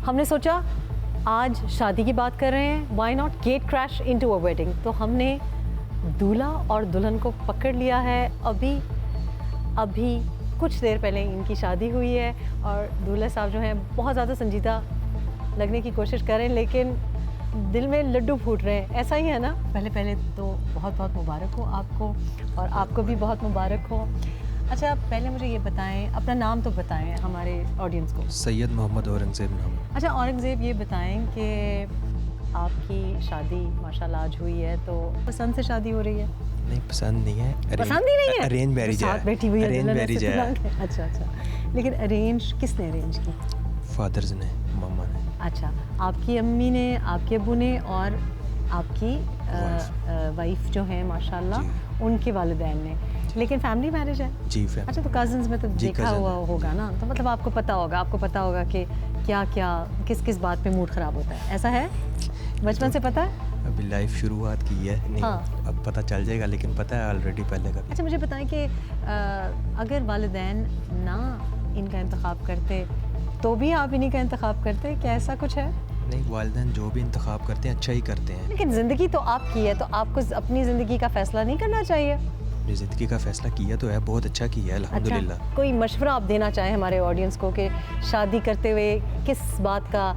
S1: हमने सोचा आज शादी की बात कर रहे हैं, why not gate crash into a wedding. तो हमने दूल्हा और दुल्हन को पकड़ लिया है। अभी कुछ देर पहले इनकी शादी हुई है और दूल्हा साहब जो हैं बहुत ज़्यादा संजीदा लगने की कोशिश कर रहे हैं, लेकिन दिल में लड्डू फूट रहे हैं। ऐसा ही है ना? पहले तो बहुत बहुत मुबारक हो आपको, और आपको भी बहुत मुबारक हो। अच्छा, पहले मुझे ये बताएं, अपना नाम तो बताएं हमारे ऑडियंस को।
S13: सैयद मोहम्मद औरंगज़ेब नाम है।
S1: अच्छा औरंगज़ेब, ये बताएं कि आपकी शादी माशाल्लाह आज हुई है, तो पसंद से शादी हो रही है?
S13: नहीं, पसंद नहीं है।
S1: पसंद ही नहीं है?
S13: अरेंज मैरिज है।
S1: साथ बैठी हुई है,
S13: अरेंज मैरिज है।
S1: अच्छा, लेकिन अरेंज किसने अरेंज की?
S13: फादर्स ने, मामा ने।
S1: अच्छा, आपकी अम्मी ने, आपके अब्बू ने और आपकी वाइफ जो है माशाल्लाह उनके वालिदैन ने। लेकिन फैमिली मैरिज है?
S13: जी, फैमिली।
S1: अच्छा, तो कज़न्स में तो देखा हुआ होगा ना, तो मतलब आपको पता होगा कि क्या किस बात पे मूड ख़राब होता है, ऐसा है? बचपन से पता है?
S13: अभी लाइफ शुरुआत की है, नहीं
S1: हाँ।
S13: अब पता चल जाएगा, लेकिन पता है ऑलरेडी पहले का।
S1: अच्छा, मुझे बताएं कि अगर वालिदैन ना इनका इंतखाब करते तो भी आप इन्हीं का इंतखाब करते, क्या ऐसा कुछ है?
S13: नहीं, वालिदैन जो भी इंतखाब करते हैं अच्छा ही करते हैं।
S1: लेकिन ज़िंदगी तो आपकी है, तो आपको अपनी ज़िंदगी का फ़ैसला नहीं करना चाहिए?
S13: अपनी ज़िंदगी का फ़ैसला किया तो है, बहुत अच्छा किया है अल्हम्दुलिल्लाह।
S1: अच्छा, कोई मशवरा आप देना चाहें हमारे ऑडियंस को कि शादी करते हुए किस बात का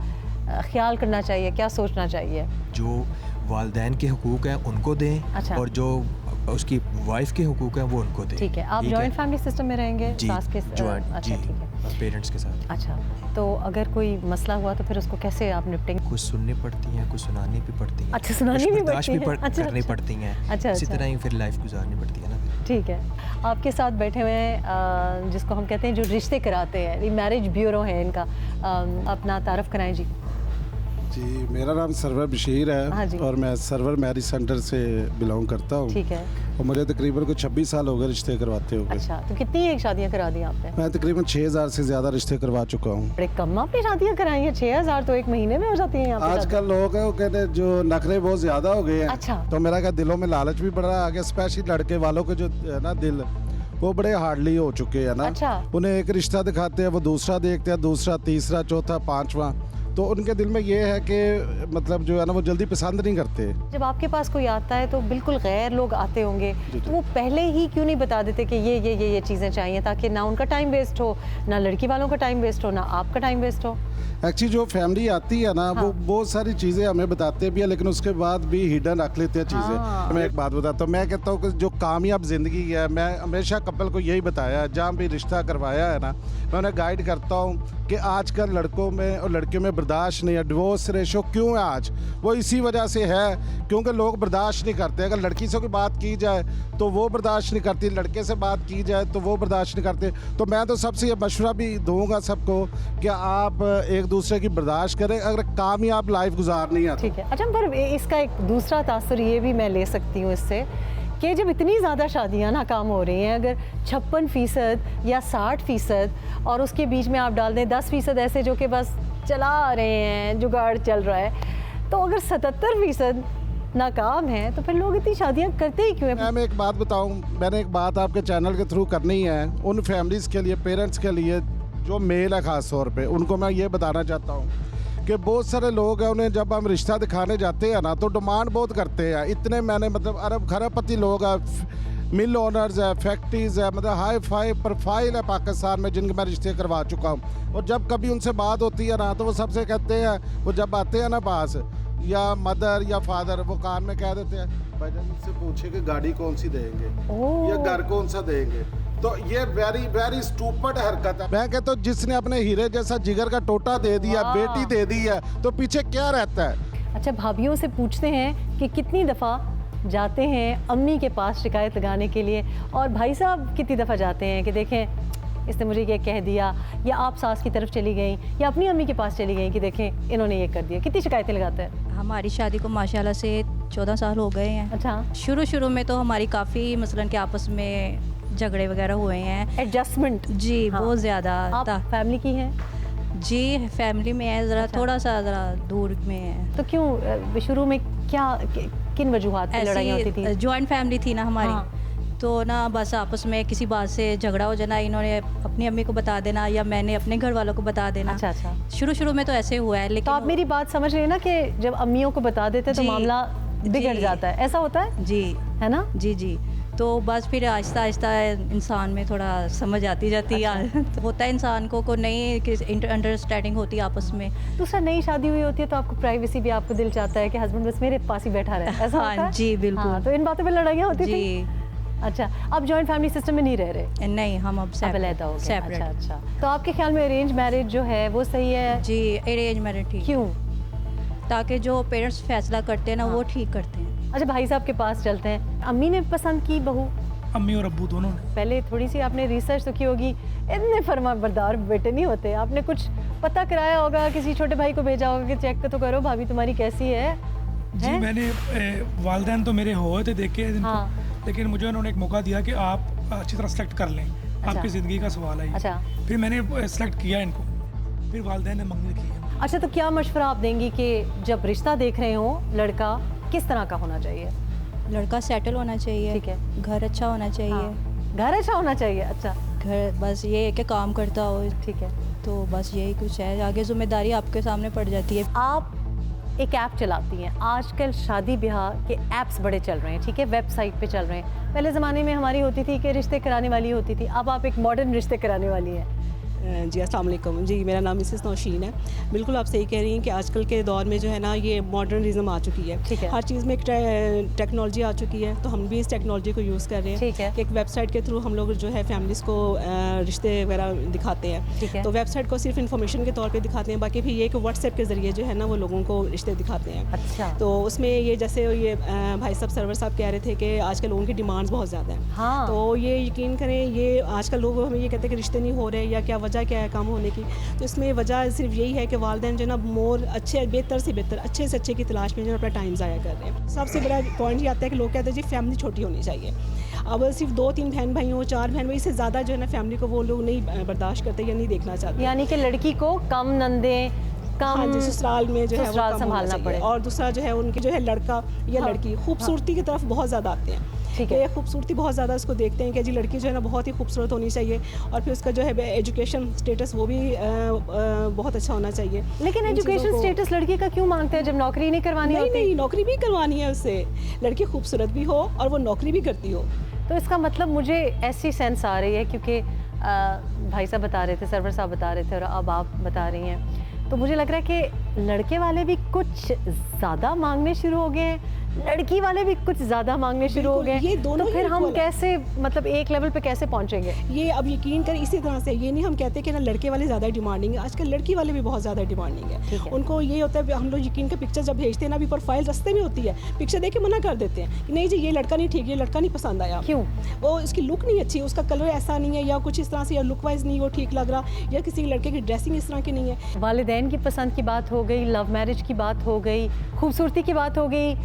S1: ख्याल करना चाहिए, क्या सोचना चाहिए?
S13: जो वालिदैन के हुकूक हैं उनको दें।
S1: अच्छा।
S13: और जो उसकी वाइफ के हुकूक हैं वो उनको दें।
S1: ठीक है। आप जॉइंट फैमिली सिस्टम में रहेंगे?
S13: जी,
S1: सास के
S13: जॉइंट।
S1: अच्छा, ठीक है,
S13: पेरेंट्स के साथ।
S1: अच्छा, तो अगर कोई मसला हुआ तो फिर उसको कैसे आप निपटेंगे?
S13: कुछ सुननी पड़ती हैं, कुछ सुनानी भी पड़ती हैं।
S1: अच्छा, सुनानी भी पड़ती है। अच्छा,
S13: करनी पड़ती हैं।
S1: अच्छा,
S13: इसी तरह ही फिर लाइफ गुजारनी पड़ती है ना।
S1: ठीक है। आपके साथ बैठे हुए हैं जिसको हम कहते हैं जो रिश्ते कराते हैं, मैरिज ब्यूरो है इनका, अपना तारफ़ कराएं जी।
S14: जी, मेरा नाम सरवर बशीर
S1: हाँ जी।
S14: है और मैं सरवर मैरिज सेंटर से बिलोंग करता हूँ।
S1: ठीक है।
S14: और मुझे तकरीबन कुछ 26 साल हो गए रिश्ते करवाते हुए।
S1: अच्छा, तो कितनी एक शादियाँ करा दी आपने?
S14: मैं तकरीबन 6000 से ज़्यादा रिश्ते करवा चुका हूँ।
S1: बड़े कम आपने शादियाँ कराई हैं, 6000 तो एक महीने में हो जाती हैं यहाँ पे।
S14: आजकल लोग हैं वो कहते हैं जो नखरे बहुत ज़्यादा हो गए हैं।
S1: अच्छा।
S14: तो मेरा क्या दिलों में लालच भी बढ़ रहा है आगे, स्पेशली लड़के वालों के जो है ना दिल वो बड़े हार्डली हो चुके हैं ना।
S1: अच्छा।
S14: उन्हें एक रिश्ता दिखाते हैं, वो दूसरा देखते हैं, दूसरा, तीसरा, चौथा, पांचवा, तो उनके दिल में ये है कि मतलब जो है ना वो जल्दी पसंद नहीं करते।
S1: जब आपके पास कोई आता है तो बिल्कुल गैर लोग आते होंगे, तो वो पहले ही क्यों नहीं बता देते कि ये चीज़ें चाहिए, ताकि ना उनका टाइम वेस्ट हो, ना लड़की वालों का टाइम वेस्ट हो, ना आपका टाइम वेस्ट हो?
S14: एक्चुअली जो फैमिली आती है ना
S1: हाँ।
S14: वो बहुत सारी चीज़ें हमें बताते भी है, लेकिन उसके बाद भी हिडन रख लेते हैं चीज़ें।
S1: हाँ।
S14: मैं एक बात बताता हूँ, मैं कहता हूँ कि जो कामयाब ज़िंदगी है, मैं हमेशा कपल को यही बताया है, जहाँ भी रिश्ता करवाया है ना, मैं उन्हें गाइड करता हूँ कि आजकल लड़कों में और लड़कियों में बर्दाश्त नहीं है। डिवोर्स रेशो क्यों है आज, वो इसी वजह से है क्योंकि लोग बर्दाश्त नहीं करते। अगर लड़की से कोई बात की जाए तो वो बर्दाश्त नहीं करती, लड़के से बात की जाए तो वो बर्दाश्त नहीं करते। तो मैं तो सबसे ये मशवरा भी दूंगा सबको कि आप एक दूसरे की बर्दाश्त करें अगर कामयाब लाइफ गुजारनी है।
S1: ठीक है। अच्छा, पर इसका एक दूसरा तासुर ये भी मैं ले सकती हूँ इससे कि जब इतनी ज़्यादा शादियाँ नाकाम हो रही हैं, अगर 56% या 60% और उसके बीच में आप डाल दें 10% ऐसे जो कि बस चला रहे हैं, जुगाड़ चल रहा है, तो अगर 77% नाकाम है तो फिर लोग इतनी शादियां करते ही क्यों है?
S14: मैं एक बात बताऊं, मैंने एक बात आपके चैनल के थ्रू करनी है उन फैमिलीज़ के लिए, पेरेंट्स के लिए जो मेल है ख़ास तौर पे, उनको मैं ये बताना चाहता हूँ कि बहुत सारे लोग हैं, उन्हें जब हम रिश्ता दिखाने जाते हैं ना तो डिमांड बहुत करते हैं। इतने मैंने मतलब अरब खरबपति लोग हैं, मिल ओनर्स है, फैक्ट्रीज़ है, मतलब हाई फाई प्रोफाइल है पाकिस्तान में जिनके मैं रिश्ते करवा चुका हूँ। और जब कभी उनसे बात होती है ना तो वो सबसे कहते हैं, वो जब आते हैं ना पास या मदर या फादर, वो कान में कह देते हैं भाईजान मुझसे पूछे कि गाड़ी कौन सी देंगे या घर कौन सा देंगे। तो ये वेरी वेरी स्टूपिड हरकत है। मैं कहता हूँ जिसने अपने हीरे जैसा जिगर का टोटा दे दिया, बेटी दे दी है, तो पीछे क्या रहता है?
S1: अच्छा, भाभीियों से पूछते हैं कि कितनी दफ़ा जाते हैं अम्मी के पास शिकायत लगाने के लिए, और भाई साहब कितनी दफ़ा जाते हैं कि देखें इसने मुझे ये कह दिया, या आप सास की तरफ चली गई या अपनी अम्मी के पास चली गई कि देखें इन्होंने ये कर दिया। कितनी शिकायतें लगाते हैं?
S15: हमारी शादी को माशाल्लाह से 14 साल हो गए हैं।
S1: अच्छा।
S15: शुरू में तो हमारी काफ़ी मसलन के आपस में झगड़े वगैरह हुए हैं,
S1: एडजस्टमेंट जी
S15: बहुत ज़्यादा।
S1: आप फैमिली की हैं?
S15: जी फैमिली में है, ज़रा थोड़ा सा ज़रा दूर में है।
S1: तो क्यों शुरू में क्या किन वजूहात से लड़ाइयाँ होती थी?
S15: जॉइंट फैमिली थी ना हमारी, तो ना बस आपस में किसी बात से झगड़ा हो जाना, इन्होंने अपनी अम्मी को बता देना या मैंने अपने घर वालों को बता देना।
S1: अच्छा।
S15: शुरू में तो ऐसे हुआ है, लेकिन
S1: तो आप मेरी बात समझ रहे हैं ना कि जब अम्मियों को बता देते तो मामला बिगड़ जाता है, ऐसा होता है?
S15: जी है
S1: ना।
S15: जी तो बस फिर आहिस्ता आहिस्ता इंसान में थोड़ा समझ आती जाती है। तो होता है इंसान को नई अंडरस्टैंडिंग होती है आपस में।
S1: दूसरा, नई शादी हुई होती है तो आपको प्राइवेसी भी, आपको दिल चाहता है कि हस्बैंड बस मेरे पास ही बैठा रहे, ऐसा होता है?
S15: जी बिल्कुल।
S1: तो इन बातों पर लड़ाइयाँ होती थी। अच्छा, आप जॉइंट फैमिली सिस्टम में नहीं रह रहे?
S15: नहीं, हम अब
S1: सेपरेट हो गए। अच्छा। तो आपके ख्याल में अरेंज मैरिज जो है वो सही है?
S15: जी अरेंज मैरिज ठीक।
S1: क्यों?
S15: ताकि जो पेरेंट्स फैसला करते हैं ना वो ठीक करते हैं।
S1: अच्छा, भाई साहब के पास चलते हैं। अम्मी ने पसंद की बहू?
S16: अम्मी और अब्बू दोनों ने।
S1: पहले थोड़ी सी आपने रिसर्च तो की होगी, इतने फरमा बरदार बेटे नहीं होते। आपने कुछ पता कराया होगा, किसी छोटे भाई को भेजा होगा कि चेक तो करो भाभी तुम्हारी कैसी है?
S16: जी मैंने वालिदैन तो मेरे हुए थे देखे लेकिन मुझे उन्होंने एक मौका दिया कि आप अच्छी तरह सेलेक्ट कर लें। आपकी ज़िंदगी का सवाल है।
S1: अच्छा।
S16: फिर मैंने सेलेक्ट किया इनको, फिर वालिदैन ने मंगनी की।
S1: अच्छा, तो क्या मशवरा आप देंगी कि जब रिश्ता देख रहे हो लड़का किस तरह का होना चाहिए?
S15: लड़का सेटल होना चाहिए, ठीक है, घर अच्छा होना चाहिए।
S1: घर अच्छा होना चाहिए। अच्छा,
S15: घर बस ये है कि काम करता हो,
S1: ठीक है,
S15: तो बस यही कुछ है, आगे जिम्मेदारी आपके सामने पड़ जाती है।
S1: आप एक ऐप चलाती हैं, आजकल शादी ब्याह के ऐप्स बड़े चल रहे हैं, ठीक है, वेबसाइट पे चल रहे हैं। पहले ज़माने में हमारी होती थी कि रिश्ते कराने वाली होती थी, अब आप एक मॉडर्न रिश्ते कराने वाली हैं।
S17: जी अस्सलाम वालेकुम। जी मेरा नाम मिसेस नौशीन है। बिल्कुल आप सही कह रही हैं कि आजकल के दौर में जो है ना ये मॉडर्निज्म आ चुकी है, ठीक है, हर चीज़ में एक टेक्नोलॉजी आ चुकी है, तो हम भी इस टेक्नोलॉजी को यूज़ कर रहे हैं, ठीक है। एक वेबसाइट के थ्रू हम लोग जो है फैमिलीज़ को रिश्ते वगैरह दिखाते हैं, ठीक है। तो वेबसाइट को सिर्फ इन्फॉर्मेशन के तौर पर दिखाते हैं, बाकी भी ये कि व्हाट्सएप के ज़रिए जो है ना वो लोगों को रिश्ते दिखाते हैं।
S1: अच्छा।
S17: तो उसमें ये जैसे ये भाई साहब सरवर साहब कह रहे थे कि आजकल लोगों की डिमांड्स बहुत ज़्यादा हैं।
S1: हाँ।
S17: तो ये यकीन करें, ये आजकल लोग हमें ये कहते हैं कि रिश्ते नहीं हो रहे या क्या वजह क्या है कम होने की। तो इसमें वजह सिर्फ यही है कि वालिदैन जो है ना मोर अच्छे बेहतर से बेहतर अच्छे से अच्छे की तलाश में जो अपना टाइम ज़ाया कर रहे हैं। सबसे बड़ा पॉइंट ये आता है कि लोग कहते हैं जी फैमिली छोटी होनी चाहिए। अब सिर्फ 2-3 बहन भाई हो, 4 बहन भाई से ज़्यादा जो है ना फैमिली को वो लोग नहीं बर्दाश्त करते या नहीं देखना चाहते।
S1: यानी कि लड़की को कम नंदे कम
S17: ससुराल में जो है वो
S1: संभालना पड़े।
S17: और दूसरा जो है उनके जो है लड़का या लड़की खूबसूरती की तरफ बहुत ज़्यादा आते हैं, ठीक है, खूबसूरती बहुत ज़्यादा इसको देखते हैं कि जी लड़की जो है ना बहुत ही खूबसूरत होनी चाहिए, और फिर उसका जो है एजुकेशन स्टेटस वो भी बहुत अच्छा होना चाहिए।
S1: लेकिन एजुकेशन स्टेटस लड़की का क्यों मांगते हैं जब नौकरी नहीं करवानी होती?
S17: नहीं, नौकरी भी करवानी है उससे, लड़की खूबसूरत भी हो और वो नौकरी भी करती हो।
S1: तो इसका मतलब मुझे ऐसी सेंस आ रही है, क्योंकि भाई साहब बता रहे थे, सरवर साहब बता रहे थे और अब आप बता रही हैं, तो मुझे लग रहा है कि लड़के वाले भी कुछ ज़्यादा मांगने शुरू हो गए हैं, लड़की वाले भी कुछ ज़्यादा मांगने शुरू हो गए।
S17: ये दोनों
S1: तो फिर हम कैसे, मतलब एक लेवल पे कैसे पहुंचेंगे?
S17: ये अब यकीन कर इसी तरह से, ये नहीं हम कहते कि ना लड़के वाले ज़्यादा डिमांडिंग है, आजकल लड़की वाले भी बहुत ज़्यादा डिमांडिंग है। उनको ये होता है, हम लोग यकीन का पिक्चर जब भेजते हैं ना, अभी प्रोफाइल रास्ते में होती है, पिक्चर देख के मना कर देते हैं कि नहीं जी ये लड़का नहीं ठीक, ये लड़का नहीं पसंद आया।
S1: क्यों?
S17: वो इसकी लुक नहीं अच्छी, उसका कलर ऐसा नहीं है, या कुछ इस तरह से, या लुक वाइज नहीं वो ठीक लग रहा, या किसी लड़के की ड्रेसिंग इस तरह की नहीं है।
S1: वालिदैन की पसंद की बात हो गई, लव मैरिज की बात हो गई, खूबसूरती की बात हो गई,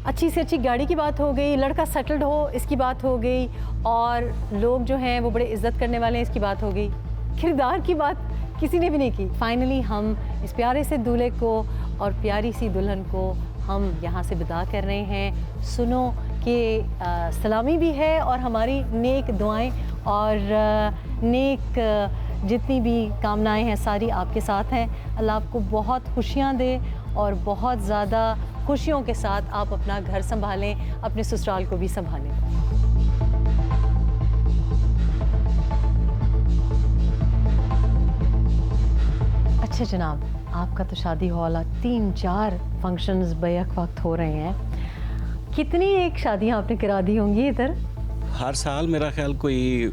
S1: अच्छी से अच्छी गाड़ी की बात हो गई, लड़का सेटल्ड हो इसकी बात हो गई, और लोग जो हैं वो बड़े इज्जत करने वाले हैं इसकी बात हो गई, किरदार की बात किसी ने भी नहीं की। फाइनली हम इस प्यारे से दूल्हे को और प्यारी सी दुल्हन को हम यहाँ से विदा कर रहे हैं। सुनो कि सलामी भी है और हमारी नेक दुआएं और नेक जितनी भी कामनाएं हैं सारी आपके साथ हैं। अल्लाह आपको बहुत खुशियाँ दे और बहुत ज़्यादा खुशियों के साथ आप अपना घर संभालें, अपने ससुराल को भी संभालें। अच्छा जनाब, आपका तो शादी हॉल 3-4 फंक्शंस बैक वक्त हो रहे हैं। कितनी एक शादियां आपने करा दी होंगी इधर?
S18: हर साल मेरा ख्याल कोई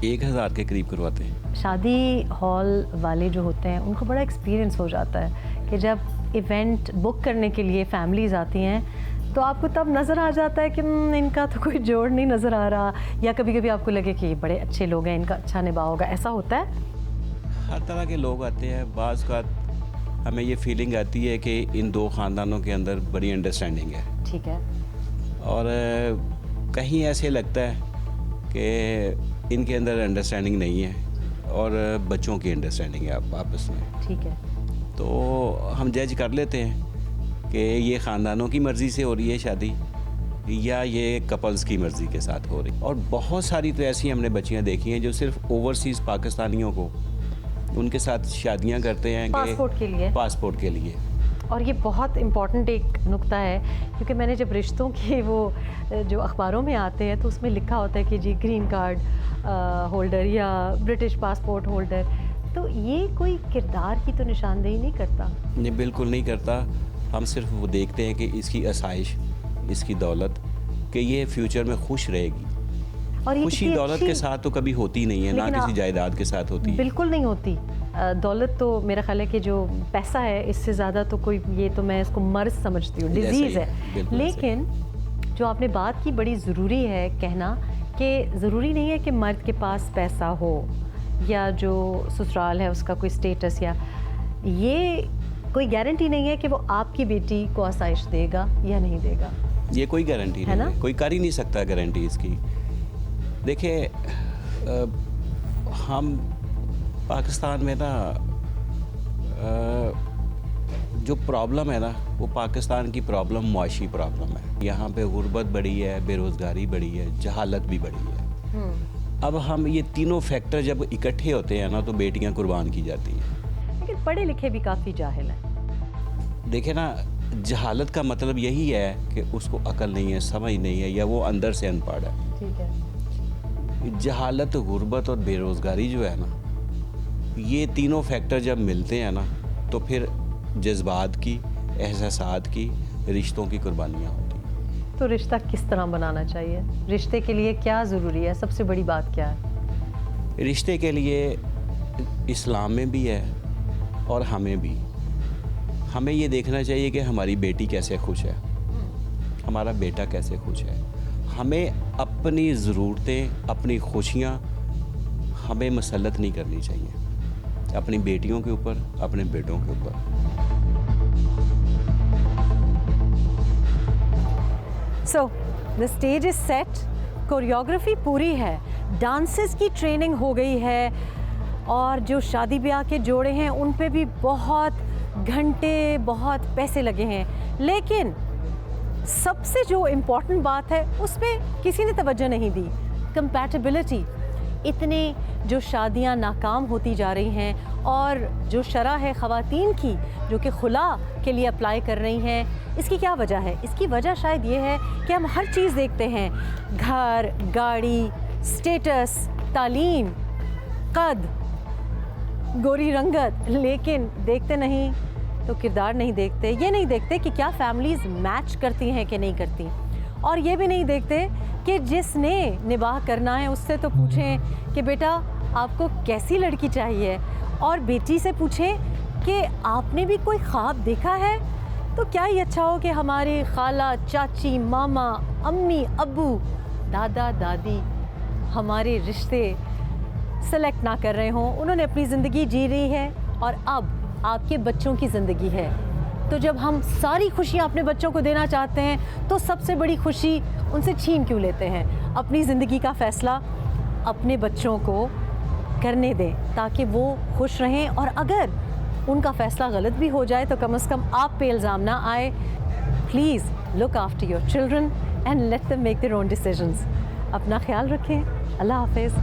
S18: 1000 के करीब करवाते हैं।
S1: शादी हॉल वाले जो होते हैं उनको बड़ा एक्सपीरियंस हो जाता है कि जब इवेंट बुक करने के लिए फैमिलीज़ आती हैं तो आपको तब नज़र आ जाता है कि इनका तो कोई जोड़ नहीं नज़र आ रहा, या कभी कभी आपको लगे कि ये बड़े अच्छे लोग हैं, इनका अच्छा निभा होगा, ऐसा होता है?
S18: हर तरह के लोग आते हैं। बाज़ का हमें ये फीलिंग आती है कि इन दो ख़ानदानों के अंदर बड़ी अंडरस्टैंडिंग है।
S1: ठीक है।
S18: और कहीं ऐसे लगता है कि इनके अंदर अंडरस्टैंडिंग नहीं है और बच्चों की अंडरस्टैंडिंग है आपस में।
S1: ठीक है।
S18: तो हम जज कर लेते हैं कि ये ख़ानदानों की मर्ज़ी से हो रही है शादी या ये कपल्स की मर्ज़ी के साथ हो रही। और बहुत सारी तो ऐसी हमने बच्चियाँ देखी हैं जो सिर्फ ओवरसीज़ पाकिस्तानियों को उनके साथ शादियां करते हैं पासपोर्ट के लिए।
S1: और ये बहुत इम्पॉर्टेंट एक नुक्ता है, क्योंकि मैंने जब रिश्तों के वो जो अखबारों में आते हैं तो उसमें लिखा होता है कि जी ग्रीन कार्ड होल्डर या ब्रिटिश पासपोर्ट होल्डर, तो ये कोई किरदार की तो निशानदेही नहीं करता।
S18: नहीं, बिल्कुल नहीं करता। हम सिर्फ वो देखते हैं कि इसकी आसाइश, इसकी दौलत, कि ये फ्यूचर में खुश रहेगी। और खुशी दौलत के साथ तो कभी होती नहीं है, ना किसी जायदाद के साथ होती है।
S1: बिल्कुल नहीं होती। दौलत तो मेरा ख्याल है कि जो पैसा है इससे ज़्यादा तो कोई, ये तो मैं इसको मर्ज समझती हूँ, डिजीज़ है। लेकिन जो आपने बात की बड़ी ज़रूरी है कहना कि ज़रूरी नहीं है कि मर्द के पास पैसा हो या जो ससुराल है उसका कोई स्टेटस, या ये कोई गारंटी नहीं है कि वो आपकी बेटी को आसाइश देगा या नहीं देगा।
S18: ये कोई गारंटी नहीं है, कोई कर ही नहीं सकता गारंटी इसकी। देखिए, हम पाकिस्तान में ना जो प्रॉब्लम है ना, वो पाकिस्तान की प्रॉब्लम मुआशी प्रॉब्लम है। यहाँ पे गुर्बत बढ़ी है, बेरोज़गारी बढ़ी है, जहालत भी बढ़ी है। अब हम ये तीनों फैक्टर जब इकट्ठे होते हैं ना तो बेटियाँ कुर्बान की जाती हैं।
S1: लेकिन पढ़े लिखे भी काफ़ी जाहिल हैं।
S18: देखे ना, जहालत का मतलब यही है कि उसको अकल नहीं है, समझ नहीं है, या वो अंदर से अनपढ़ है।
S1: ठीक है।
S18: जहालत, गुर्बत और बेरोज़गारी जो है ना, ये तीनों फैक्टर जब मिलते हैं ना तो फिर जज्बात की, एहसासात की, रिश्तों की कुर्बानियाँ होती हैं।
S1: तो रिश्ता किस तरह बनाना चाहिए? रिश्ते के लिए क्या ज़रूरी है? सबसे बड़ी बात क्या है?
S18: रिश्ते के लिए इस्लाम में भी है और हमें भी। हमें ये देखना चाहिए कि हमारी बेटी कैसे खुश है, हमारा बेटा कैसे खुश है। हमें अपनी ज़रूरतें, अपनी खुशियाँ हमें मसलत नहीं करनी चाहिए अपनी बेटियों के ऊपर, अपने बेटों के ऊपर।
S1: So the stage is set, choreography पूरी है, डांसेस की ट्रेनिंग हो गई है, और जो शादी ब्याह के जोड़े हैं उन पे भी बहुत घंटे, बहुत पैसे लगे हैं। लेकिन सबसे जो इम्पोर्टेंट बात है उस पर किसी ने तवज्जो नहीं दी, कंपैटिबिलिटी। इतने जो शादियां नाकाम होती जा रही हैं और जो शरह है ख़वातीन की जो कि खुला के लिए अप्लाई कर रही हैं, इसकी क्या वजह है? इसकी वजह शायद ये है कि हम हर चीज़ देखते हैं, घर, गाड़ी, स्टेटस, तालीम, कद, गोरी रंगत, लेकिन देखते नहीं तो किरदार नहीं देखते। ये नहीं देखते कि क्या फैमिलीज़ मैच करती हैं कि नहीं करती, और ये भी नहीं देखते कि जिसने निबाह करना है उससे तो पूछें कि बेटा आपको कैसी लड़की चाहिए, और बेटी से पूछें कि आपने भी कोई ख्वाब देखा है। तो क्या ही अच्छा हो कि हमारी खाला, चाची, मामा, अम्मी, अब्बू, दादा, दादी हमारे रिश्ते सेलेक्ट ना कर रहे हों, उन्होंने अपनी ज़िंदगी जी रही है और अब आपके बच्चों की ज़िंदगी है। तो जब हम सारी खुशियाँ अपने बच्चों को देना चाहते हैं तो सबसे बड़ी खुशी उनसे छीन क्यों लेते हैं? अपनी ज़िंदगी का फ़ैसला अपने बच्चों को करने दें ताकि वो खुश रहें, और अगर उनका फ़ैसला गलत भी हो जाए तो कम से कम आप पे इल्ज़ाम ना आए please look after your children and let them make their own decisions. अपना ख्याल रखें। अल्लाह हाफिज़।